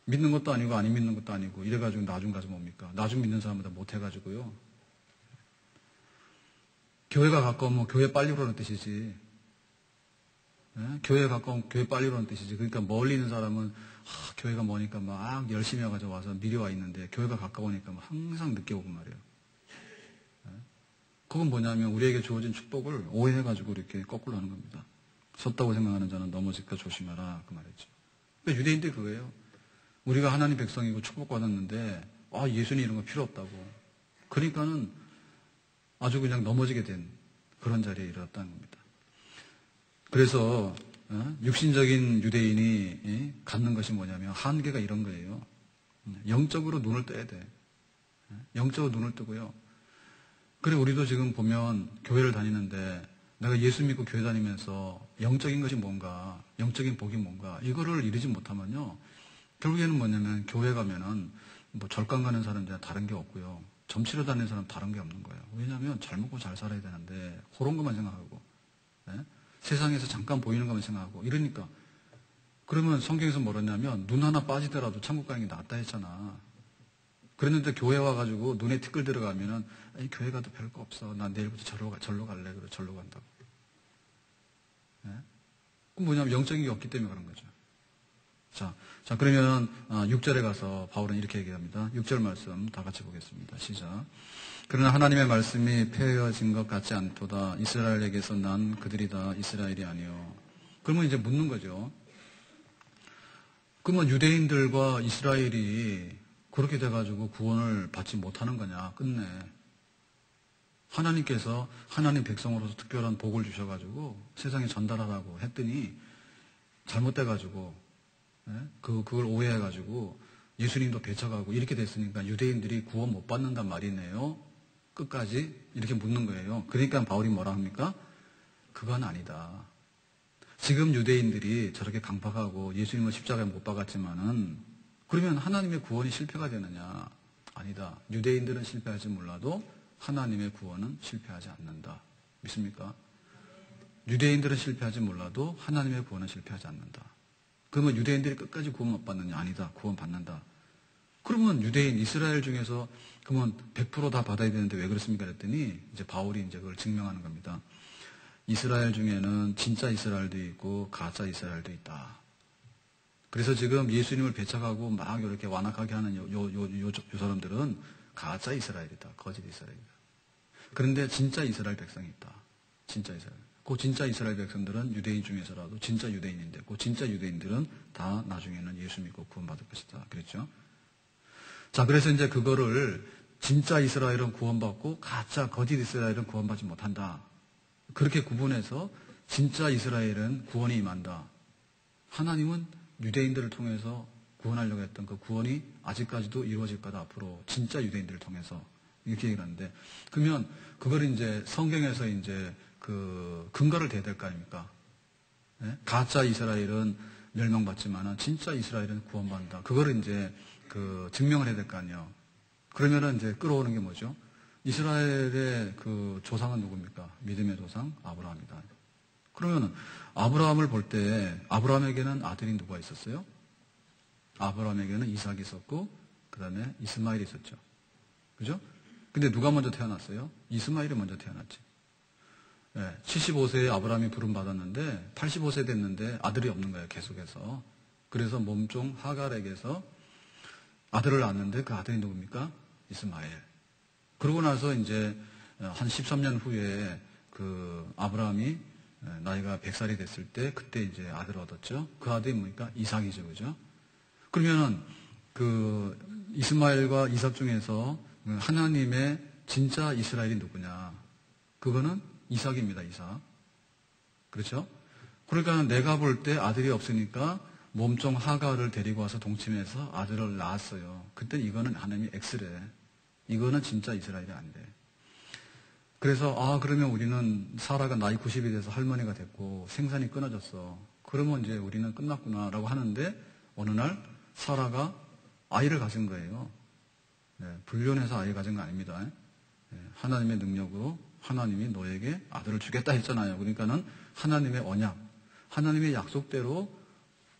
믿는 것도 아니고 안 믿는 것도 아니고 이래가지고 나중 가서 뭡니까? 나중 믿는 사람보다 못해가지고요. 교회가 가까우면 교회 빨리 오라는 뜻이지. 예? 교회에 가까우면 교회 빨리 오라는 뜻이지. 그러니까 멀리 있는 사람은 교회가 머니까 막 열심히 와서 미리 와 있는데 교회가 가까우니까 항상 늦게 오고 말이에요. 예? 그건 뭐냐면 우리에게 주어진 축복을 오해해가지고 이렇게 거꾸로 하는 겁니다. 섰다고 생각하는 자는 넘어질까 조심하라 그 말이죠. 그러니까 유대인들이 그거예요. 우리가 하나님 백성이고 축복받았는데 예수님 이런 거 필요 없다고. 그러니까는 아주 그냥 넘어지게 된 그런 자리에 이르렀다는 겁니다. 그래서 육신적인 유대인이 갖는 것이 뭐냐면 한계가 이런 거예요. 영적으로 눈을 떠야 돼. 영적으로 눈을 뜨고요. 그래 우리도 지금 보면 교회를 다니는데 내가 예수 믿고 교회 다니면서 영적인 것이 뭔가, 영적인 복이 뭔가 이거를 이루지 못하면요. 결국에는 뭐냐면 교회 가면은 뭐 절간 가는 사람들은 다른 게 없고요. 점치러 다니는 사람 다른 게 없는 거예요. 왜냐하면 잘 먹고 잘 살아야 되는데 그런 것만 생각하고 세상에서 잠깐 보이는 것만 생각하고 이러니까 그러면 성경에서 뭐랬냐면 눈 하나 빠지더라도 천국 가는 게 낫다 했잖아. 그랬는데 교회 와가지고 눈에 티끌 들어가면은 교회 가도 별거 없어. 나 내일부터 절로 갈래. 그래 절로 간다고. 그럼 뭐냐면 영적인 게 없기 때문에 그런 거죠. 자 그러면 6절에 가서 바울은 이렇게 얘기합니다. 6절 말씀 다 같이 보겠습니다. 시작. 그러나 하나님의 말씀이 폐허진 것 같지 않도다. 이스라엘에게서 난 그들이다. 이스라엘이 아니요. 그러면 이제 묻는 거죠. 그러면 유대인들과 이스라엘이 그렇게 돼가지고 구원을 받지 못하는 거냐. 끝내. 하나님께서 하나님 백성으로서 특별한 복을 주셔가지고 세상에 전달하라고 했더니 잘못돼가지고 그걸 오해해가지고 예수님도 배척하고 이렇게 됐으니까 유대인들이 구원 못 받는단 말이네요. 끝까지 이렇게 묻는 거예요. 그러니까 바울이 뭐라 합니까? 그건 아니다. 지금 유대인들이 저렇게 강팍하고 예수님을 십자가에 못 박았지만은 그러면 하나님의 구원이 실패가 되느냐? 아니다. 유대인들은 실패할지 몰라도 하나님의 구원은 실패하지 않는다. 믿습니까? 유대인들은 실패하지 몰라도 하나님의 구원은 실패하지 않는다. 그러면 유대인들이 끝까지 구원 못 받느냐? 아니다. 구원 받는다. 그러면 유대인, 이스라엘 중에서 그러면 100% 다 받아야 되는데 왜 그렇습니까? 그랬더니 이제 바울이 이제 그걸 증명하는 겁니다. 이스라엘 중에는 진짜 이스라엘도 있고 가짜 이스라엘도 있다. 그래서 지금 예수님을 배척하고 막 이렇게 완악하게 하는 요 사람들은 가짜 이스라엘이다. 거짓 이스라엘이다. 그런데 진짜 이스라엘 백성이 있다. 진짜 이스라엘. 그 진짜 이스라엘 백성들은 유대인 중에서라도 진짜 유대인인데 그 진짜 유대인들은 다 나중에는 예수 믿고 구원받을 것이다. 그랬죠? 자, 그래서 이제 그거를 진짜 이스라엘은 구원받고 가짜 거짓 이스라엘은 구원받지 못한다. 그렇게 구분해서 진짜 이스라엘은 구원이 임한다. 하나님은 유대인들을 통해서 구원하려고 했던 그 구원이 아직까지도 이루어질 거다. 앞으로 진짜 유대인들을 통해서 이렇게 얘기를 하는데 그러면 그걸 이제 성경에서 이제 그 근거를 대야 될 거 아닙니까? 가짜 이스라엘은 멸망받지만은 진짜 이스라엘은 구원받는다. 그거를 이제 그 증명을 해야 될 거 아니에요. 그러면은 이제 끌어오는 게 뭐죠? 이스라엘의 그 조상은 누굽니까? 믿음의 조상 아브라함이다. 그러면은 아브라함을 볼 때 아브라함에게는 아들이 누가 있었어요? 아브라함에게는 이삭이 있었고 그 다음에 이스마엘이 있었죠. 그죠? 근데 누가 먼저 태어났어요? 이스마엘이 먼저 태어났지. 75세에 아브라함이 부름 받았는데 85세 됐는데 아들이 없는 거예요. 계속해서. 그래서 몸종 하갈에게서 아들을 낳았는데 그 아들이 누굽니까? 이스마엘. 그러고 나서 이제 한 13년 후에 그 아브라함이 나이가 100살이 됐을 때 그때 이제 아들을 얻었죠. 그 아들이 뭡니까? 이삭이죠. 그죠? 그러면은 그 이스마엘과 이삭 중에서 하나님의 진짜 이스라엘이 누구냐? 그거는 이삭입니다. 이삭. 그렇죠? 그러니까 내가 볼 때 아들이 없으니까 몸종 하갈을 데리고 와서 동침해서 아들을 낳았어요. 그때 이거는 하나님이 X래. 이거는 진짜 이스라엘이 아니래. 그래서 그러면 우리는 사라가 나이 90이 돼서 할머니가 됐고 생산이 끊어졌어. 그러면 이제 우리는 끝났구나라고 하는데 어느 날 사라가 아이를 가진 거예요. 불륜해서 아이를 가진 거 아닙니다. 하나님의 능력으로 하나님이 너에게 아들을 주겠다 했잖아요. 그러니까는 하나님의 언약, 하나님의 약속대로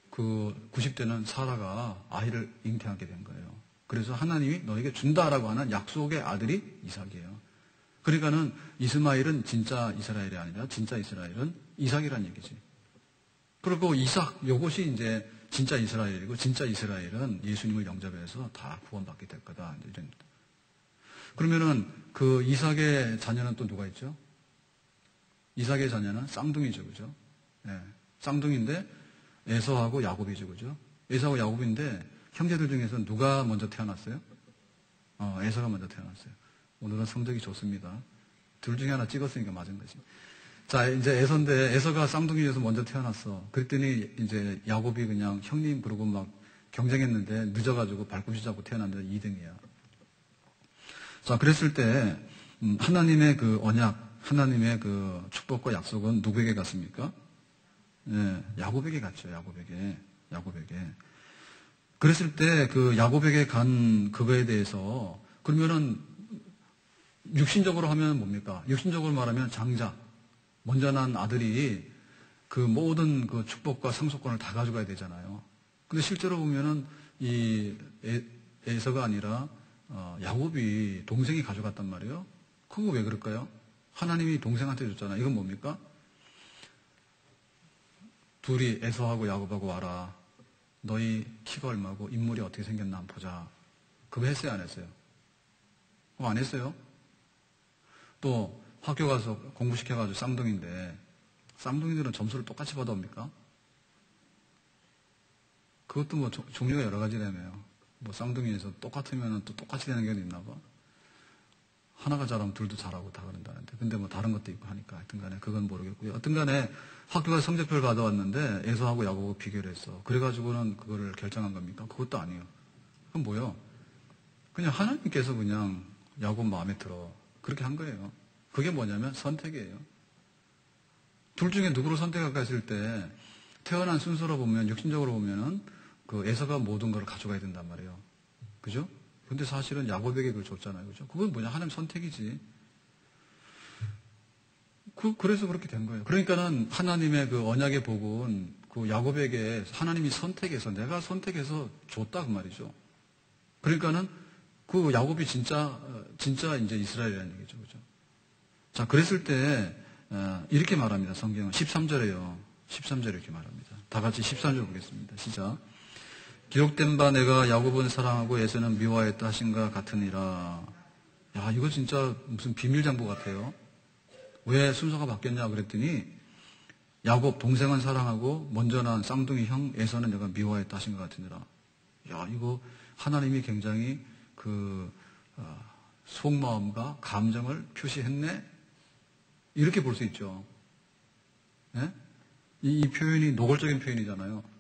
그 90대는 사라가 아이를 잉태하게 된 거예요. 그래서 하나님이 너에게 준다라고 하는 약속의 아들이 이삭이에요. 그러니까는 이스마엘은 진짜 이스라엘이 아니라 진짜 이스라엘은 이삭이란 얘기지. 그리고 이삭, 요것이 이제 진짜 이스라엘이고 진짜 이스라엘은 예수님을 영접해서 다 구원받게 될 거다. 이런. 그러면은 그 이삭의 자녀는 또 누가 있죠? 이삭의 자녀는 쌍둥이죠. 그죠? 예, 쌍둥이인데 에서하고 야곱이죠. 그죠? 에서하고 야곱인데 형제들 중에서 누가 먼저 태어났어요? 에서가 먼저 태어났어요. 오늘은 성적이 좋습니다. 둘 중에 하나 찍었으니까 맞은 거지. 자, 이제 에서인데 에서가 쌍둥이에서 먼저 태어났어. 그랬더니 이제 야곱이 그냥 형님 그러고 막 경쟁했는데 늦어가지고 발꿈치 잡고 태어났는데 2등이야. 자, 그랬을 때 하나님의 그 언약, 하나님의 그 축복과 약속은 누구에게 갔습니까? 예, 야곱에게 갔죠. 야곱에게. 그랬을 때 그 야곱에게 간 그거에 대해서 그러면은 육신적으로 하면 뭡니까? 육신적으로 말하면 장자, 먼저 난 아들이 그 모든 그 축복과 상속권을 다 가져가야 되잖아요. 근데 실제로 보면은 이 에서가 아니라 야곱이 동생이 가져갔단 말이에요. 그거 왜 그럴까요? 하나님이 동생한테 줬잖아요. 이건 뭡니까? 둘이 에서하고 야곱하고 와라. 너희 키가 얼마고 인물이 어떻게 생겼나 한번 보자. 그거 했어요, 안 했어요? 그거 안 했어요? 또 학교 가서 공부시켜가지고 쌍둥이인데 쌍둥이들은 점수를 똑같이 받아옵니까? 그것도 뭐 종류가 여러 가지라며요. 뭐 쌍둥이에서 똑같으면 또 똑같이 되는 경우도 있나 봐. 하나가 잘하면 둘도 잘하고 다 그런다는데. 근데 뭐 다른 것도 있고 하니까 하여튼 간에 그건 모르겠고요. 어떤 간에 학교가 성적표를 받아왔는데 에서하고 야곱하고 비교를 했어. 그래가지고는 그거를 결정한 겁니까? 그것도 아니에요. 그건 뭐예요? 그냥 하나님께서 그냥 야곱 마음에 들어. 그렇게 한 거예요. 그게 뭐냐면 선택이에요. 둘 중에 누구를 선택할까 했을 때 태어난 순서로 보면 육신적으로 보면은 그 에서가 모든 걸 가져가야 된단 말이에요. 그죠? 근데 사실은 야곱에게 그걸 줬잖아요. 그죠? 그건 뭐냐? 하나님 선택이지. 그래서 그렇게 된 거예요. 그러니까는 하나님의 그 언약의 복은 그 야곱에게 하나님이 선택해서 내가 선택해서 줬다 그 말이죠. 그러니까는 그 야곱이 진짜 이제 이스라엘이라는 얘기죠. 그죠? 자, 그랬을 때 이렇게 말합니다. 성경은 13절에요. 13절에 이렇게 말합니다. 다 같이 13절 보겠습니다. 시작. 기록된 바 내가 야곱은 사랑하고 에서는 미워하였다 하신가 같으니라. 야, 이거 진짜 무슨 비밀장부 같아요. 왜 순서가 바뀌었냐 그랬더니 야곱 동생은 사랑하고 먼저 난 쌍둥이 형 에서는 내가 미워하였다 하신 것 같으니라. 야, 이거 하나님이 굉장히 그 속마음과 감정을 표시했네. 이렇게 볼 수 있죠. 네? 이 표현이 노골적인 표현이잖아요.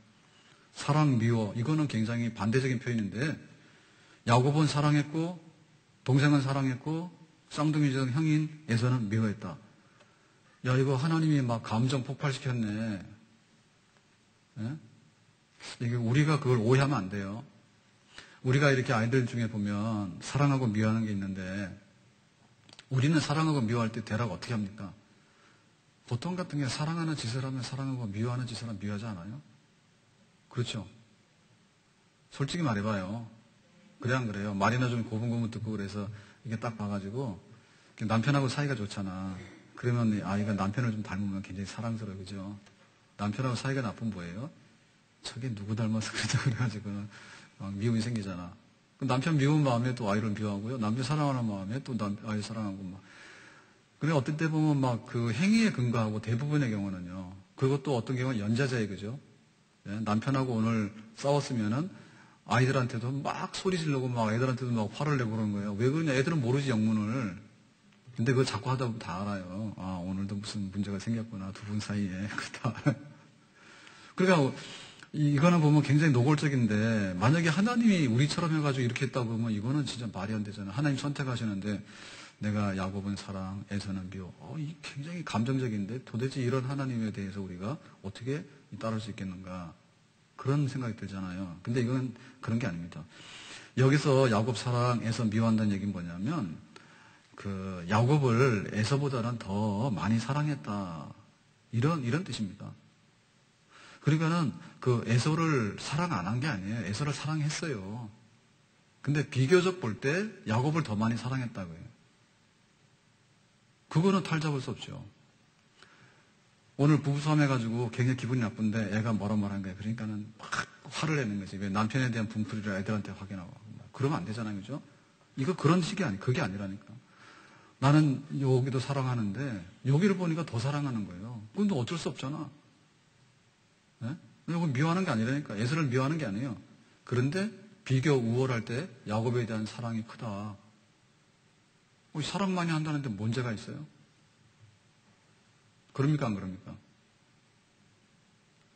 사랑, 미워. 이거는 굉장히 반대적인 표현인데 야곱은 사랑했고 동생은 사랑했고 쌍둥이적 형인 에서는 미워했다. 야, 이거 하나님이 막 감정 폭발시켰네. 네? 이게 우리가 그걸 오해하면 안 돼요. 우리가 이렇게 아이들 중에 보면 사랑하고 미워하는 게 있는데 우리는 사랑하고 미워할 때 대략 어떻게 합니까? 보통 같은 게 사랑하는 짓을 하면 사랑하고 미워하는 짓을 하면 미워하지 않아요? 그렇죠? 솔직히 말해봐요. 그래 안 그래요? 말이나 좀 고분고분 듣고 그래서 이게 딱 봐가지고 남편하고 사이가 좋잖아. 그러면 아이가 남편을 좀 닮으면 굉장히 사랑스러워요. 그죠? 남편하고 사이가 나쁘면 뭐예요? 저게 누구 닮아서 그러자 그래가지고 막 미움이 생기잖아. 남편 미운 마음에 또 아이를 미워하고요. 남편 사랑하는 마음에 또 아이 사랑하고 막. 근데 어떤 때 보면 막 그 행위에 근거하고 대부분의 경우는요. 그것도 어떤 경우는 연자제예요. 그죠? 예, 남편하고 오늘 싸웠으면은 아이들한테도 막 소리 지르고 막 애들한테도 막 화를 내고 그러는 거예요. 왜 그러냐? 애들은 모르지 영문을. 근데 그거 자꾸 하다 보면 다 알아요. 아, 오늘도 무슨 문제가 생겼구나. 두 분 사이에. 그다. 그러니까 이거는 보면 굉장히 노골적인데 만약에 하나님이 우리처럼 해가지고 이렇게 했다고 보면 이거는 진짜 말이 안 되잖아요. 하나님 선택하시는데 내가 야곱은 사랑, 에서는 미워. 이 굉장히 감정적인데 도대체 이런 하나님에 대해서 우리가 어떻게 따를 수 있겠는가. 그런 생각이 들잖아요. 근데 이건 그런 게 아닙니다. 여기서 야곱 사랑, 에서 미워한다는 얘기는 뭐냐면 그 야곱을 에서보다는 더 많이 사랑했다. 이런 뜻입니다. 그러니까는 그 에서를 사랑 안 한 게 아니에요. 에서를 사랑했어요. 근데 비교적 볼 때 야곱을 더 많이 사랑했다고요. 그거는 탈잡을 수 없죠. 오늘 부부싸움 해가지고 굉장히 기분이 나쁜데 애가 뭐라 한 거야. 그러니까는 막 화를 내는 거지. 왜 남편에 대한 분풀이를 애들한테 확인하고. 그러면 안 되잖아요. 그죠? 이거 그런 식이 그게 아니라니까. 나는 여기도 사랑하는데 여기를 보니까 더 사랑하는 거예요. 근데 어쩔 수 없잖아. 네? 이거 미워하는 게 아니라니까. 에서를 미워하는 게 아니에요. 그런데 비교 우월할 때 야곱에 대한 사랑이 크다. 사랑 많이 한다는데 문제가 있어요? 그럽니까 안 그럽니까?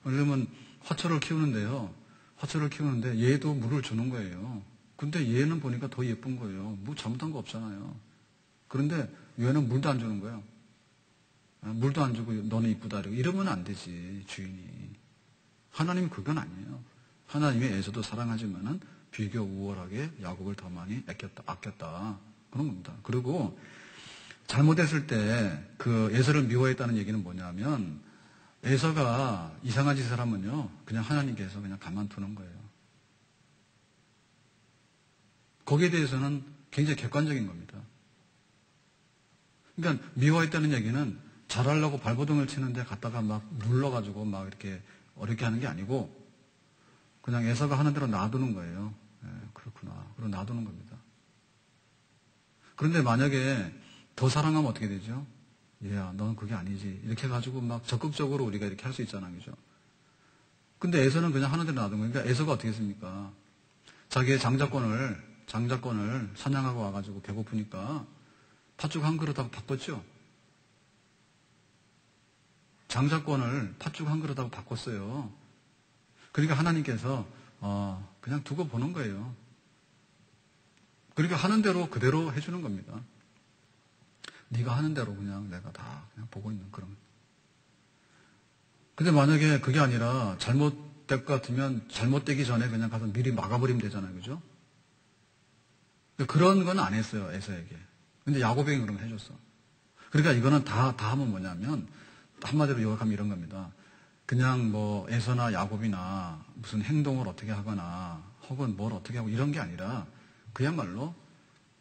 왜냐면 화초를 키우는데요. 화초를 키우는데 얘도 물을 주는 거예요. 근데 얘는 보니까 더 예쁜 거예요. 뭐 잘못한 거 없잖아요. 그런데 얘는 물도 안 주는 거예요. 물도 안 주고 너는 이쁘다 이러면 안 되지, 주인이. 하나님은 그건 아니에요. 하나님의 에서도 사랑하지만은 비교 우월하게 야곱을 더 많이 아꼈다. 그런 겁니다. 그리고 잘못했을 때 그 에서를 미워했다는 얘기는 뭐냐면 에서가 이상한 짓을 하면요. 그냥 하나님께서 그냥 가만두는 거예요. 거기에 대해서는 굉장히 객관적인 겁니다. 그러니까 미워했다는 얘기는 잘하려고 발버둥을 치는데 갔다가 막 눌러가지고 막 이렇게 어렵게 하는 게 아니고 그냥 에서가 하는 대로 놔두는 거예요. 그렇구나. 그리고 놔두는 겁니다. 그런데 만약에 더 사랑하면 어떻게 되죠? 얘야, 너는 그게 아니지. 이렇게 해가지고 막 적극적으로 우리가 이렇게 할 수 있잖아요. 그죠? 근데 에서는 그냥 하는 대로 놔둔 거예요. 그러니까 에서가 어떻게 했습니까? 자기의 장자권을 사냥하고 와가지고 배고프니까 팥죽 한 그릇하고 바꿨죠? 장자권을 팥죽 한 그릇하고 바꿨어요. 그러니까 하나님께서 그냥 두고 보는 거예요. 그러니까 하는 대로 그대로 해주는 겁니다. 네가 하는 대로 그냥 내가 다 그냥 보고 있는 그런. 근데 만약에 그게 아니라 잘못될 것 같으면 잘못되기 전에 그냥 가서 미리 막아버리면 되잖아요. 그죠? 그런 건 안 했어요. 에서에게. 근데 야곱에게 그런 거 해줬어. 그러니까 이거는 다 하면 뭐냐면 한마디로 요약하면 이런 겁니다. 그냥 뭐 에서나 야곱이나 무슨 행동을 어떻게 하거나 혹은 뭘 어떻게 하고 이런 게 아니라 그야말로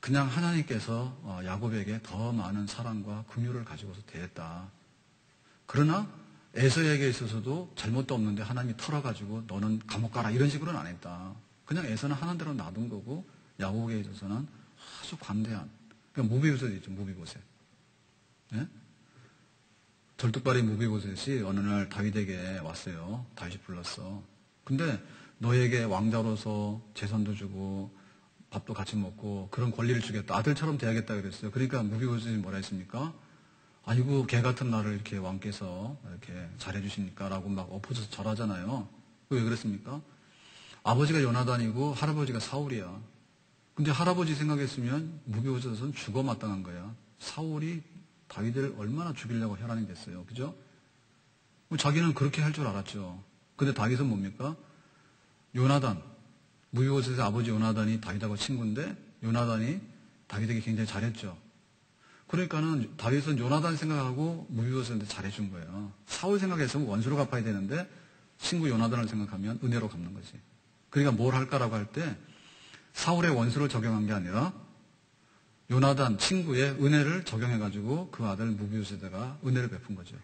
그냥 하나님께서 야곱에게 더 많은 사랑과 긍휼을 가지고서 대했다. 그러나 에서에게 있어서도 잘못도 없는데 하나님이 털어가지고 너는 감옥 가라 이런 식으로는 안 했다. 그냥 에서는 하는 대로 놔둔 거고 야곱에게 있어서는 아주 관대한 그러니까 무비보셋이 있죠. 무비보셋. 네? 절뚝발이 무비보셋이 어느 날 다윗에게 왔어요. 다윗이 불렀어. 근데 너에게 왕자로서 재산도 주고 밥도 같이 먹고 그런 권리를 주겠다. 아들처럼 대하겠다 그랬어요. 그러니까 무비보셋이 뭐라 했습니까? 아이고 개 같은 나를 이렇게 왕께서 이렇게 잘해주십니까? 라고 막 엎어져서 절하잖아요. 왜 그랬습니까? 아버지가 요나단이고 할아버지가 사울이야. 근데 할아버지 생각했으면 무비보셋은 죽어 마땅한 거야. 사울이 다윗을 얼마나 죽이려고 혈안이 됐어요. 그죠? 자기는 그렇게 할 줄 알았죠. 근데 다윗은 뭡니까? 요나단, 무비보셋의 아버지 요나단이 다윗하고 친구인데 요나단이 다윗에게 굉장히 잘했죠. 그러니까는 다윗은 요나단 생각하고 무비보셋한테 잘해준 거예요. 사울 생각했으면 원수로 갚아야 되는데 친구 요나단을 생각하면 은혜로 갚는 거지. 그러니까 뭘 할까라고 할 때 사울의 원수를 적용한 게 아니라 요나단 친구의 은혜를 적용해가지고 그 아들 무비보셋에게 은혜를 베푼 거죠.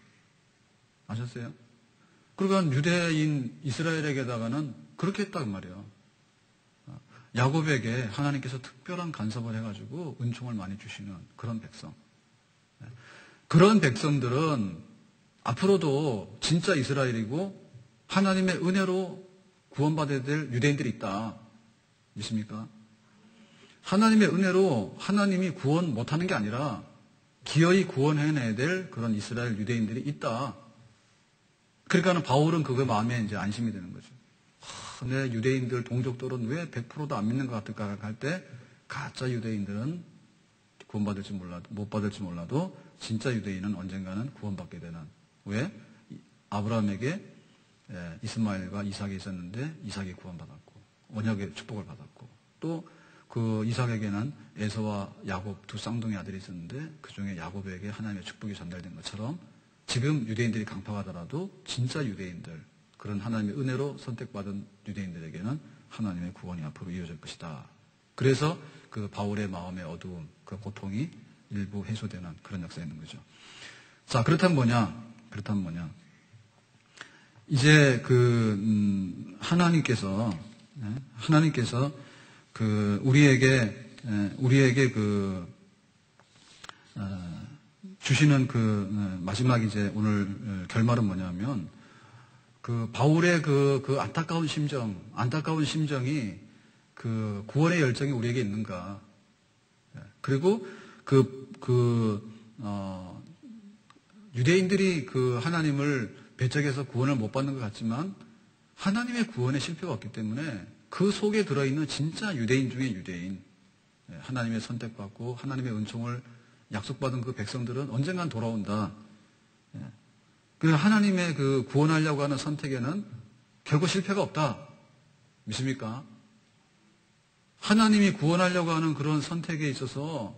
아셨어요? 그러니까 유대인 이스라엘에게다가는 그렇게 했단 말이에요. 야곱에게 하나님께서 특별한 간섭을 해가지고 은총을 많이 주시는 그런 백성. 그런 백성들은 앞으로도 진짜 이스라엘이고 하나님의 은혜로 구원받아야 될 유대인들이 있다. 믿습니까? 하나님의 은혜로 하나님이 구원 못하는 게 아니라 기어이 구원해내야 될 그런 이스라엘 유대인들이 있다. 그러니까 바울은 그거 마음에 이제 안심이 되는 거죠. 내 유대인들 동족들은 왜 100%도 안 믿는 것 같을까 할 때 가짜 유대인들은 구원받을지 몰라도 못 받을지 몰라도 진짜 유대인은 언젠가는 구원받게 되는. 왜? 아브라함에게 이스마엘과 이삭이 있었는데 이삭이 구원받았고 언약의 축복을 받았고 또 그 이삭에게는 에서와 야곱 두 쌍둥이 아들이 있었는데 그중에 야곱에게 하나님의 축복이 전달된 것처럼 지금 유대인들이 강팍하더라도 진짜 유대인들 그런 하나님의 은혜로 선택받은 유대인들에게는 하나님의 구원이 앞으로 이어질 것이다. 그래서 그 바울의 마음의 어두움, 그 고통이 일부 해소되는 그런 역사가 있는 거죠. 자, 그렇다면 뭐냐? 이제 하나님께서 우리에게 주시는 마지막 이제 오늘 결말은 뭐냐면 바울의 안타까운 심정이 구원의 열정이 우리에게 있는가. 그리고 유대인들이 하나님을 배척해서 구원을 못 받는 것 같지만 하나님의 구원에 실패가 없기 때문에 그 속에 들어있는 진짜 유대인 중에 유대인, 하나님의 선택받고 하나님의 은총을 약속받은 그 백성들은 언젠간 돌아온다. 그래서 하나님의 구원하려고 하는 선택에는 결코 실패가 없다. 믿습니까? 하나님이 구원하려고 하는 그런 선택에 있어서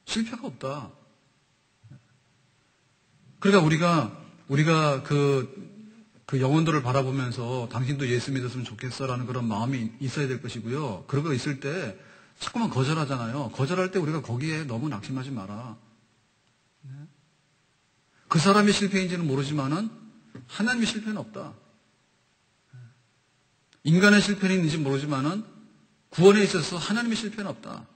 실패가 없다. 그러니까 우리가 그 영혼들을 바라보면서 당신도 예수 믿었으면 좋겠어라는 그런 마음이 있어야 될 것이고요. 그러고 있을 때 자꾸만 거절하잖아요. 거절할 때 우리가 거기에 너무 낙심하지 마라. 그 사람의 실패인지는 모르지만은 하나님의 실패는 없다. 인간의 실패는 있는지 모르지만은 구원에 있어서 하나님의 실패는 없다.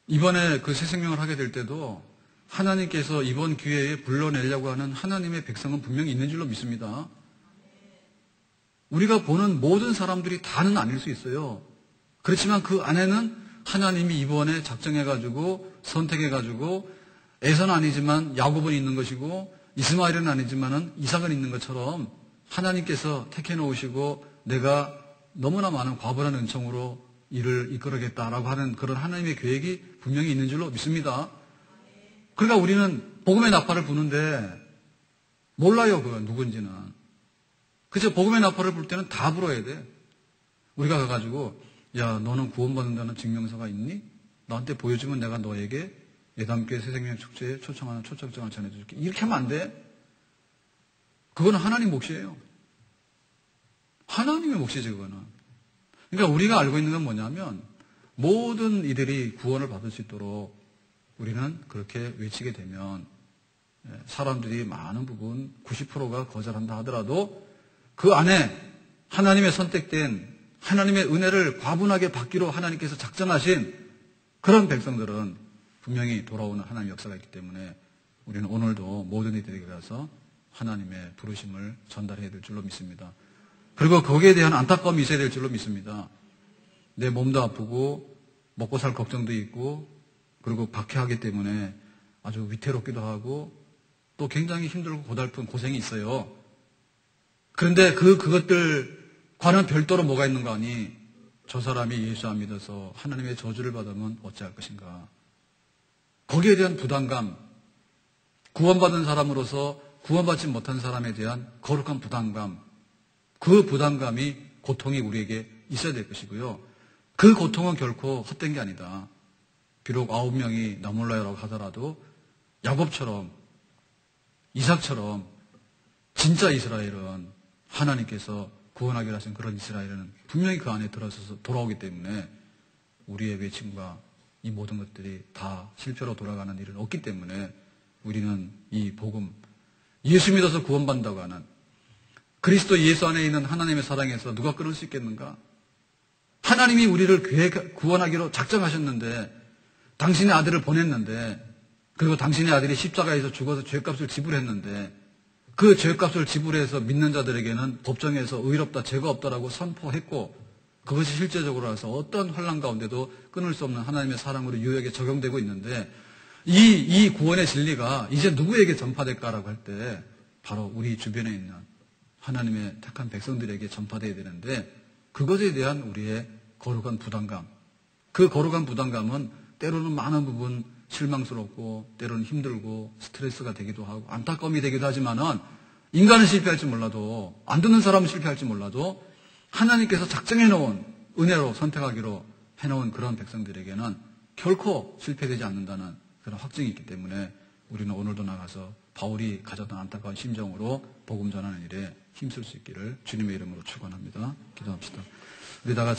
이번에 새 생명을 하게 될 때도 하나님께서 이번 기회에 불러내려고 하는 하나님의 백성은 분명히 있는 줄로 믿습니다. 우리가 보는 모든 사람들이 다는 아닐 수 있어요. 그렇지만 그 안에는 하나님이 이번에 작정해가지고 선택해가지고 에서는 아니지만 야곱은 있는 것이고 이스마엘은 아니지만은 이삭은 있는 것처럼 하나님께서 택해 놓으시고 내가 너무나 많은 과분한 은총으로 일을 이끌어겠다라고 하는 그런 하나님의 계획이 분명히 있는 줄로 믿습니다. 그러니까 우리는 복음의 나팔을 부는데 몰라요, 그건 누군지는. 그래서 복음의 나팔을 불 때는 다 불어야 돼. 우리가 가가지고 야, 너는 구원받는다는 증명서가 있니? 나한테 보여주면 내가 너에게 예담교회 새생명 축제에 초청하는 초청장을 전해줄게. 이렇게 하면 안 돼. 그거는 하나님 몫이에요. 하나님의 몫이지, 그거는. 그러니까 우리가 알고 있는 건 뭐냐면 모든 이들이 구원을 받을 수 있도록 우리는 그렇게 외치게 되면 사람들이 많은 부분 90%가 거절한다 하더라도 그 안에 하나님의 선택된 하나님의 은혜를 과분하게 받기로 하나님께서 작정하신 그런 백성들은 분명히 돌아오는 하나님의 역사가 있기 때문에 우리는 오늘도 모든 이들에게 가서 하나님의 부르심을 전달해야 될 줄로 믿습니다. 그리고 거기에 대한 안타까움이 있어야 될 줄로 믿습니다. 내 몸도 아프고 먹고 살 걱정도 있고 그리고 박해하기 때문에 아주 위태롭기도 하고 또 굉장히 힘들고 고달픈 고생이 있어요. 그런데 그것들과는 별도로 뭐가 있는 거 아니? 저 사람이 예수 안 믿어서 하나님의 저주를 받으면 어찌할 것인가? 거기에 대한 부담감, 구원받은 사람으로서 구원받지 못한 사람에 대한 거룩한 부담감, 그 부담감이 고통이 우리에게 있어야 될 것이고요. 그 고통은 결코 헛된 게 아니다. 비록 9명이 나몰라요라고 하더라도 야곱처럼 이삭처럼 진짜 이스라엘은 하나님께서 구원하기로 하신 그런 이스라엘은 분명히 그 안에 들어서서 돌아오기 때문에 우리의 외침과 이 모든 것들이 다 실패로 돌아가는 일은 없기 때문에 우리는 이 복음, 예수 믿어서 구원받는다고 하는 그리스도 예수 안에 있는 하나님의 사랑에서 누가 끊을 수 있겠는가? 하나님이 우리를 구원하기로 작정하셨는데 당신의 아들을 보냈는데 그리고 당신의 아들이 십자가에서 죽어서 죄값을 지불했는데 그 죄값을 지불해서 믿는 자들에게는 법정에서 의롭다, 죄가 없다라고 선포했고 그것이 실제적으로 해서 어떤 환난 가운데도 끊을 수 없는 하나님의 사랑으로 유역에 적용되고 있는데 이 구원의 진리가 이제 누구에게 전파될까라고 할 때 바로 우리 주변에 있는 하나님의 택한 백성들에게 전파되어야 되는데 그것에 대한 우리의 거룩한 부담감, 그 거룩한 부담감은 때로는 많은 부분 실망스럽고 때로는 힘들고 스트레스가 되기도 하고 안타까움이 되기도 하지만은 인간은 실패할지 몰라도 안 듣는 사람은 실패할지 몰라도 하나님께서 작정해 놓은 은혜로 선택하기로 해놓은 그런 백성들에게는 결코 실패되지 않는다는 그런 확증이 있기 때문에 우리는 오늘도 나가서 바울이 가졌던 안타까운 심정으로 복음 전하는 일에 힘쓸 수 있기를 주님의 이름으로 축원합니다. 기도합시다. 우리 다 같이